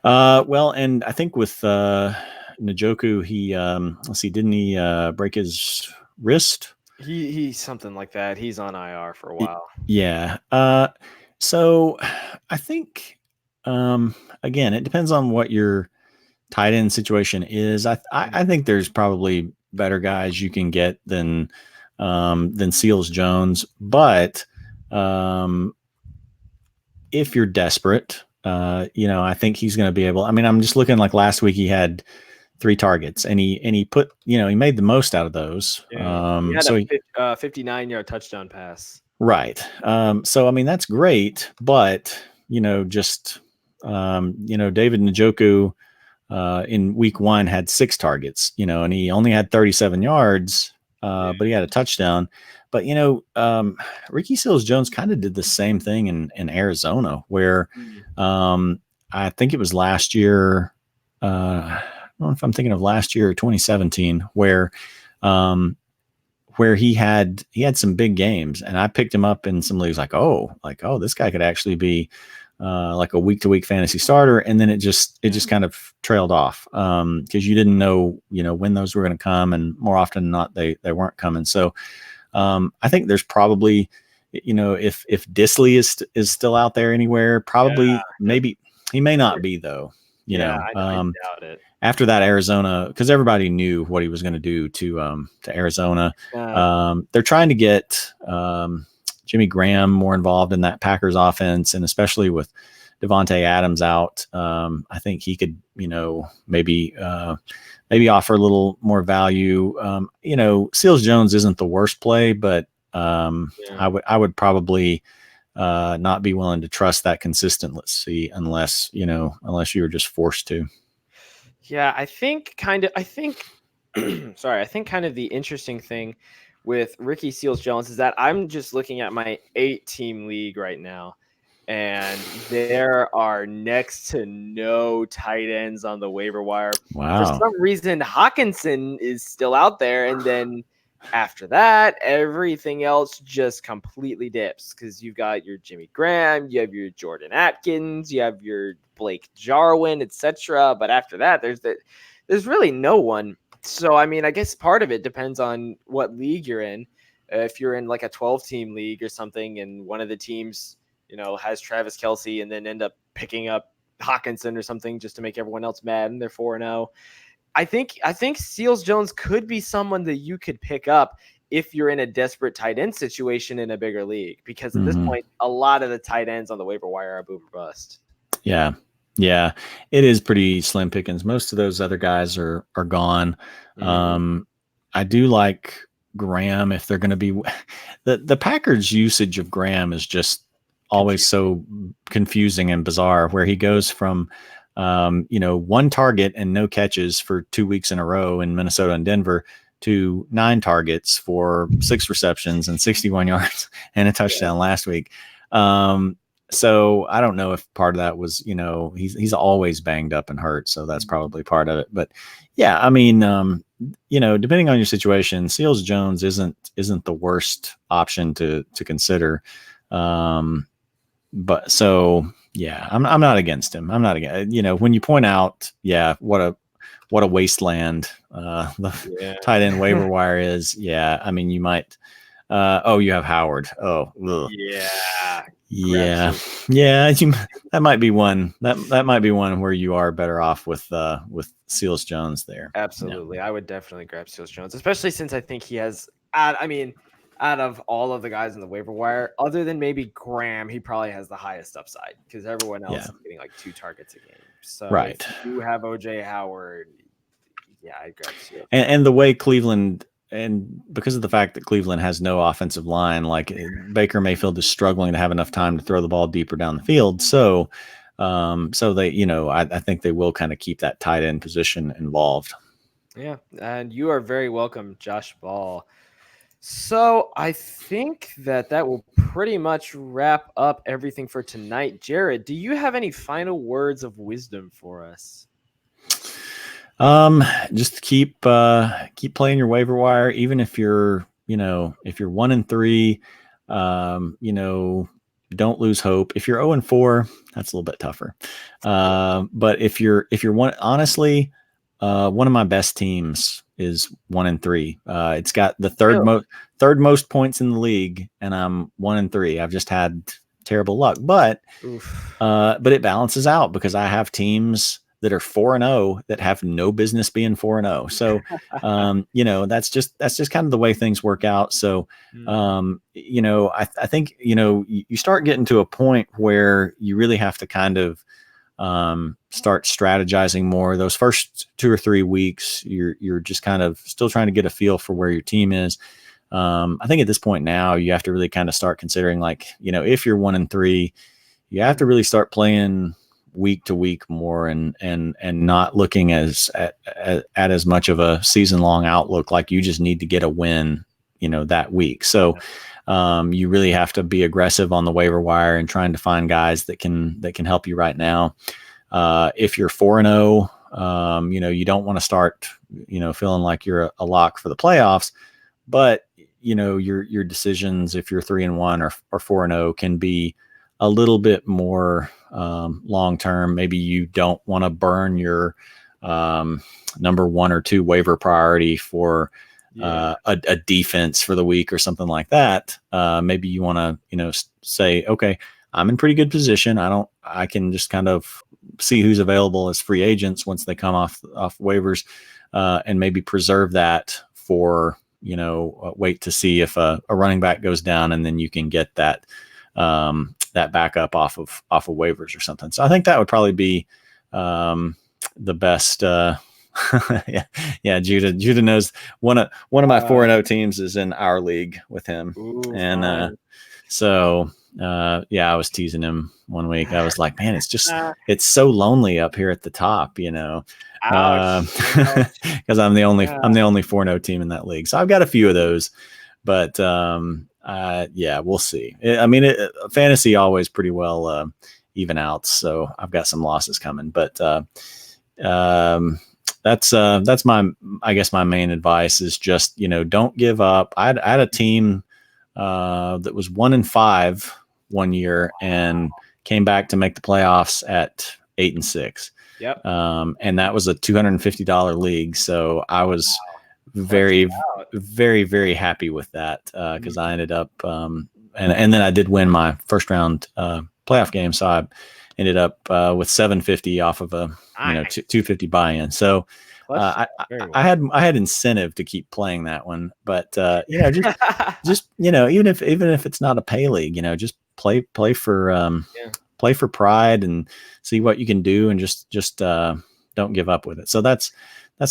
Well, and I think with Njoku, he didn't he break his wrist? He's something like that. He's on IR for a while. Yeah. So I think, again, it depends on what your tight end situation is. I think there's probably better guys you can get than Seals-Jones, but if you're desperate, I think he's going to be able. I mean, I'm just looking, like last week he had 3 targets, and he put, he made the most out of those. Yeah, he had a 59-yard touchdown pass. Right. So I mean, that's great, but just David Njoku in week 1 had 6 targets, and he only had 37 yards, but he had a touchdown. But Ricky Seals-Jones kind of did the same thing in Arizona, where I think it was last year. I don't know if I'm thinking of last year or 2017, where he had some big games, and I picked him up in some leagues, like, this guy could actually be like a week-to-week fantasy starter, and then it just kind of trailed off because you didn't know when those were going to come, and more often than not they weren't coming. So I think there's probably if Disley is still out there anywhere, probably maybe he may not be though. I doubt it. After that Arizona, because everybody knew what he was going to do to Arizona. They're trying to get Jimmy Graham more involved in that Packers offense, and especially with Devontae Adams out, I think he could, maybe offer a little more value. Seals-Jones isn't the worst play, but I would probably not be willing to trust that consistency unless you were just forced to. Yeah, I think sorry, I think kind of the interesting thing with Ricky Seals-Jones is that I'm just looking at my 8-team league right now, and there are next to no tight ends on the waiver wire. For Wow. some reason, Hawkinson is still out there, and then after that, everything else just completely dips because you've got your Jimmy Graham, you have your Jordan Atkins, you have your Blake Jarwin, etc. But after that, there's really no one. So I mean, I guess part of it depends on what league you're in. If you're in like a 12-team league or something, and one of the teams, has Travis Kelce, and then end up picking up Hawkinson or something just to make everyone else mad, and they're 4-0. I think Seals-Jones could be someone that you could pick up if you're in a desperate tight end situation in a bigger league, because at this point, a lot of the tight ends on the waiver wire are boom or bust. Yeah. Yeah. It is pretty slim pickings. Most of those other guys are gone. I do like Graham if they're going to be the Packers' usage of Graham is just always so confusing and bizarre, where he goes from, one target and no catches for 2 weeks in a row in Minnesota and Denver to 9 targets for 6 receptions and 61 yards and a touchdown last week. So I don't know if part of that was, he's always banged up and hurt. So that's probably part of it. But yeah, I mean, depending on your situation, Seals-Jones isn't the worst option to consider. But so, yeah, I'm not against him. I'm not against, when you point out, what a wasteland tight end waiver wire is. Yeah. I mean, you might, you have Howard. Oh, ugh. Yeah. That might be one. That might be one where you are better off with Seals-Jones there. Absolutely, I would definitely grab Seals-Jones, especially since I think he has. Out of all of the guys in the waiver wire, other than maybe Graham, he probably has the highest upside because everyone else is getting like 2 targets a game. So right, if you have OJ Howard. Yeah, I'd grab Seals. And the way Cleveland. And because of the fact that Cleveland has no offensive line, like Baker Mayfield is struggling to have enough time to throw the ball deeper down the field. So they, I think they will kind of keep that tight end position involved. Yeah. And you are very welcome, Josh Ball. So I think that will pretty much wrap up everything for tonight. Jared, do you have any final words of wisdom for us? Just keep playing your waiver wire, even if you're 1-3, don't lose hope. If you're 0-4, that's a little bit tougher. But if you're honestly, one of my best teams is 1-3. It's got the third most points in the league, and I'm 1-3. I've just had terrible luck, but it balances out because I have teams that are 4-0 that have no business being 4-0. So, that's just kind of the way things work out. So, I think, you start getting to a point where you really have to kind of start strategizing more. Those first 2 or 3 weeks, you're just kind of still trying to get a feel for where your team is. I think at this point now, you have to really kind of start considering, like, if you're 1-3, you have to really start playing week to week more and not looking at as much of a season long outlook. Like, you just need to get a win, that week. So you really have to be aggressive on the waiver wire and trying to find guys that can help you right now. If you're 4-0, you don't want to start, feeling like you're a lock for the playoffs, but your decisions, if you're 3-1 or 4-0, can be a little bit more long term. Maybe you don't want to burn your number 1 or 2 waiver priority for a defense for the week or something like that. Maybe you want to say, okay, I'm in pretty good position. I can just kind of see who's available as free agents once they come off waivers, and maybe preserve that for wait to see if a running back goes down, and then you can get that backup off of waivers or something. So I think that would probably be the best Yeah. Judah knows one of my 4-0 teams is in our league with him, and so I was teasing him one week. I was like, man, it's so lonely up here at the top, because I'm the only 4-0 team in that league. So I've got a few of those, but we'll see. Fantasy always pretty well even out, so I've got some losses coming, but that's my main advice is just, don't give up. I had a team that was 1-5 one year and came back to make the playoffs at 8-6. Yep. And that was a $250 league. So I was very, very, very happy with that because I ended up, and then I did win my first round playoff game. So I ended up with 750 off of a 250 buy-in. So I had incentive to keep playing that one, but just even if it's not a pay league, just play for play for pride and see what you can do, and just don't give up with it. So that's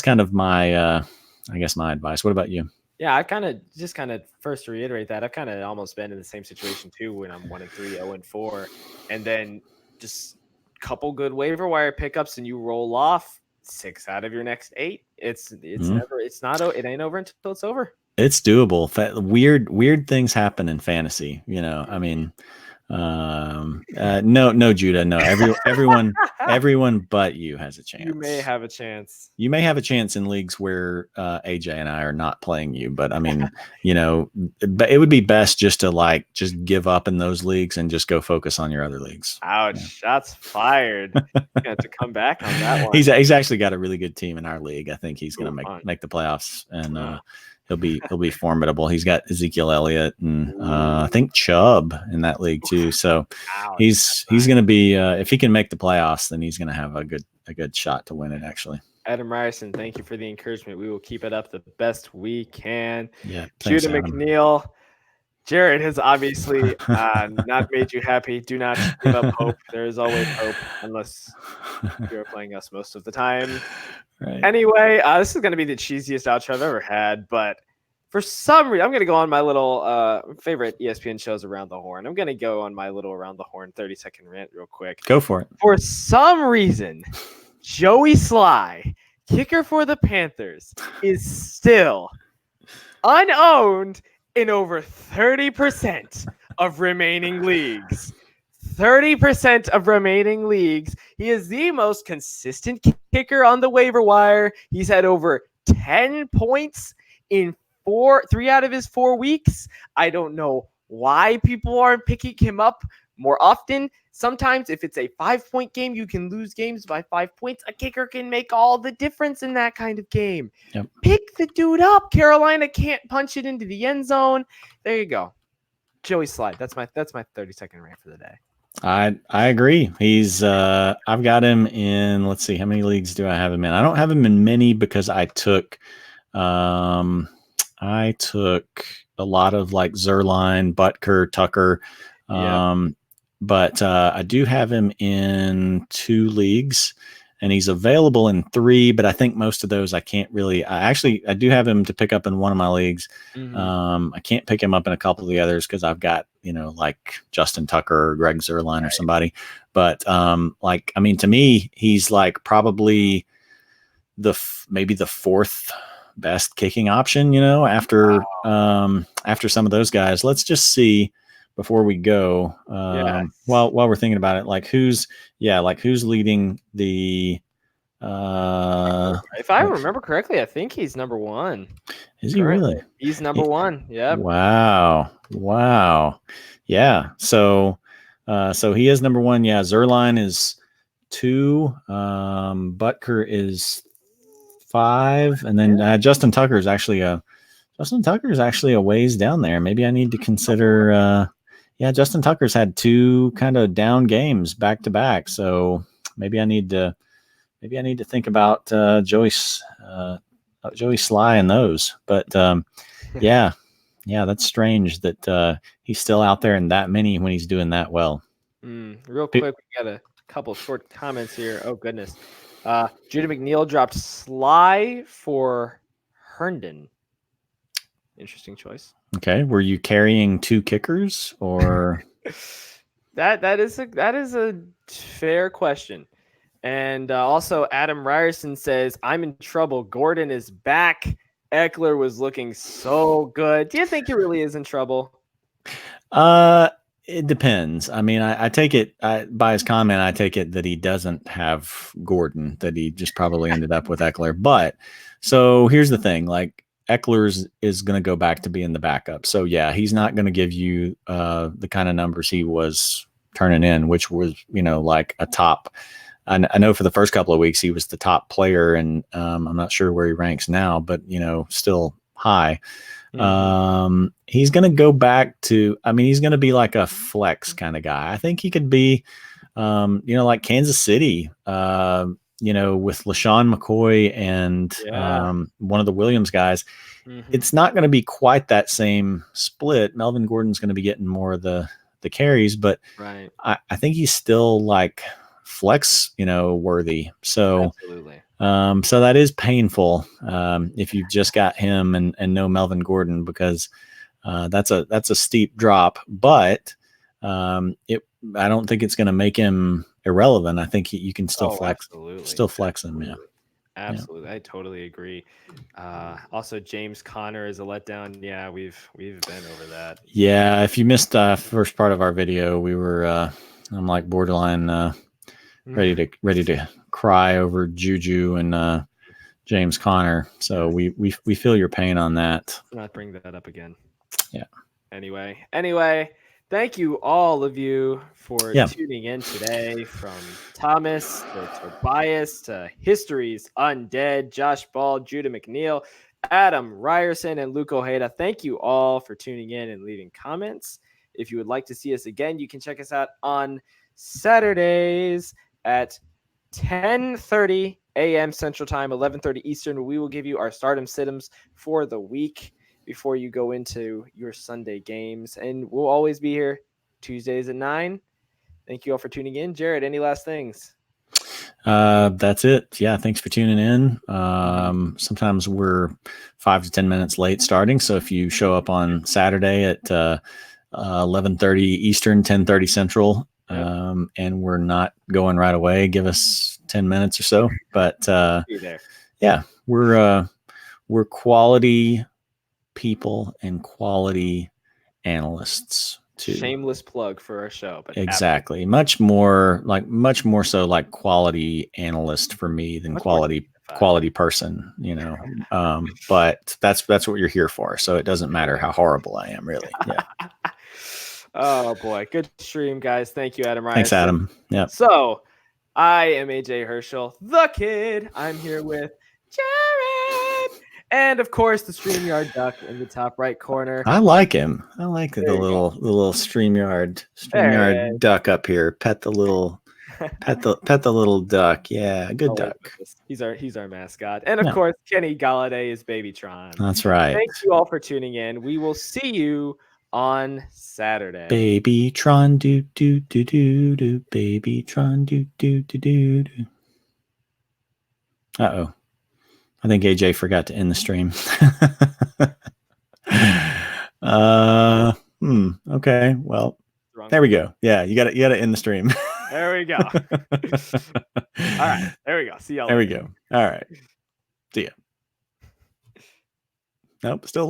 kind of my I guess my advice. What about you? Yeah, I kind of first to reiterate that I've kind of almost been in the same situation too when I'm 1-3, 0-4, and then just couple good waiver wire pickups and you roll off 6 out of your next 8. It ain't over until it's over. It's doable. Weird things happen in fantasy. I mean, no, Judah, no. Everyone but you has a chance. You may have a chance. You may have a chance in leagues where AJ and I are not playing you, but I mean, but it would be best just to just give up in those leagues and just go focus on your other leagues. Ouch! Yeah. Shots fired. You have to come back on that one. He's actually got a really good team in our league. I think he's going to make the playoffs, and he'll be formidable. He's got Ezekiel Elliott and I think Chubb in that league too. So he's going to be if he can make the playoffs, then he's going to have a good shot to win it. Actually, Adam Ryerson, thank you for the encouragement. We will keep it up the best we can. Yeah, Judah McNeil, Jared has obviously not made you happy. Do not give up hope. There is always hope, unless you're playing us most of the time. Right. Anyway, this is going to be the cheesiest outro I've ever had, but for some reason, I'm going to go on my little favorite ESPN shows Around the Horn. I'm going to go on my little Around the Horn 30-second rant real quick. Go for it. For some reason, Joey Sly, kicker for the Panthers, is still unowned in over 30% of remaining leagues. 30% of remaining leagues. He is the most consistent kicker on the waiver wire. He's had over 10 points in 3 out of his 4 weeks. I don't know why people aren't picking him up more often. Sometimes if it's a 5-point game, you can lose games by 5 points. A kicker can make all the difference in that kind of game. Yep. Pick the dude up. Carolina can't punch it into the end zone. There you go. Joey Slide. That's my 30-second rant for the day. I agree. He's I've got him in, let's see, how many leagues do I have him in? I don't have him in many because I took a lot of Zerline, Butker, Tucker. But I do have him in 2 leagues, and he's available in 3, but I think most of those I can't really. I do have him to pick up in one of my leagues. Mm-hmm. I can't pick him up in a couple of the others because I've got Justin Tucker or Greg Zerline or somebody. But to me, he's probably maybe the 4th best kicking option. After some of those guys. Let's just see. Before we go, while we're thinking about it, who's leading the? If I remember correctly, I think he's number 1. Is he really? He's number 1. Yeah. Wow. Yeah. So he is number 1. Yeah. Zerline is 2. Butker is 5, and then Justin Tucker is actually a ways down there. Maybe I need to consider. Justin Tucker's had 2 kind of down games back to back, so maybe I need to think about Joey Sly and those. But that's strange that he's still out there in that many when he's doing that well. Real quick, we got a couple short comments here. Oh goodness. Judah McNeil dropped Sly for Herndon. Interesting choice. Okay. Were you carrying 2 kickers or? That is a fair question. And also, Adam Ryerson says, I'm in trouble. Gordon is back. Eckler was looking so good. Do you think he really is in trouble? It depends. I mean, I take it by his comment, I take it that he doesn't have Gordon, that he just probably ended up with Eckler. But so here's the thing, like Eckler's is going to go back to being the backup. So yeah, he's not going to give you the kind of numbers he was turning in, which was, like a top. I know for the first couple of weeks he was the top player, and I'm not sure where he ranks now, but still high. He's going to go back to, he's going to be like a flex kind of guy. I think he could be, like Kansas City, with LaShawn McCoy and one of the Williams guys. It's not going to be quite that same split. Melvin Gordon's going to be getting more of the carries, but right. I think he's still like flex, worthy. So absolutely. So that is painful if you've just got him and no Melvin Gordon, because that's a steep drop. But I don't think it's going to make him irrelevant. I think you can still flex him. Yeah, absolutely. I totally agree. Also, James Conner is a letdown. Yeah, we've been over that. Yeah, if you missed first part of our video, we were I'm like borderline ready to cry over Juju and James Conner. So we feel your pain on that. Let's not bring that up again. Yeah. Anyway, thank you all of you for tuning in today, from Thomas to Tobias to History's Undead, Josh Ball, Judah McNeil, Adam Ryerson, and Luke Ojeda. Thank you all for tuning in and leaving comments. If you would like to see us again, you can check us out on Saturdays at 10:30 a.m. Central Time, 11:30 Eastern. We will give you our stardom sit-ems for the week before you go into your Sunday games. And we'll always be here Tuesdays at 9. Thank you all for tuning in. Jared, any last things? That's it. Yeah, thanks for tuning in. Sometimes we're 5 to 10 minutes late starting. So if you show up on Saturday at 11:30 Eastern, 10:30 Central, and we're not going right away, give us 10 minutes or so. But be there. Yeah, we're quality people and quality analysts too. Shameless plug for our show, but exactly. Much more so like quality analyst for me than quality person, but that's what you're here for. So it doesn't matter how horrible I am, really. Yeah. Oh boy, good stream, guys. Thank you, Adam Ryerson. Thanks, Adam. Yeah. So I am AJ Herschel, the kid. I'm here with Jared, and of course the StreamYard duck in the top right corner. I like him. I like the little StreamYard duck up here. Pet the little duck. Yeah, good duck. He's our mascot. And of course, Kenny Galladay is Babytron. That's right. Thank you all for tuning in. We will see you on Saturday. Babytron do do do do do. Babytron do do do do do. Uh-oh. I think AJ forgot to end the stream. Okay. Well, there we go. Yeah, you got to end the stream. There we go. All right. There we go. See y'all. There we go. All right. See ya. Nope. Still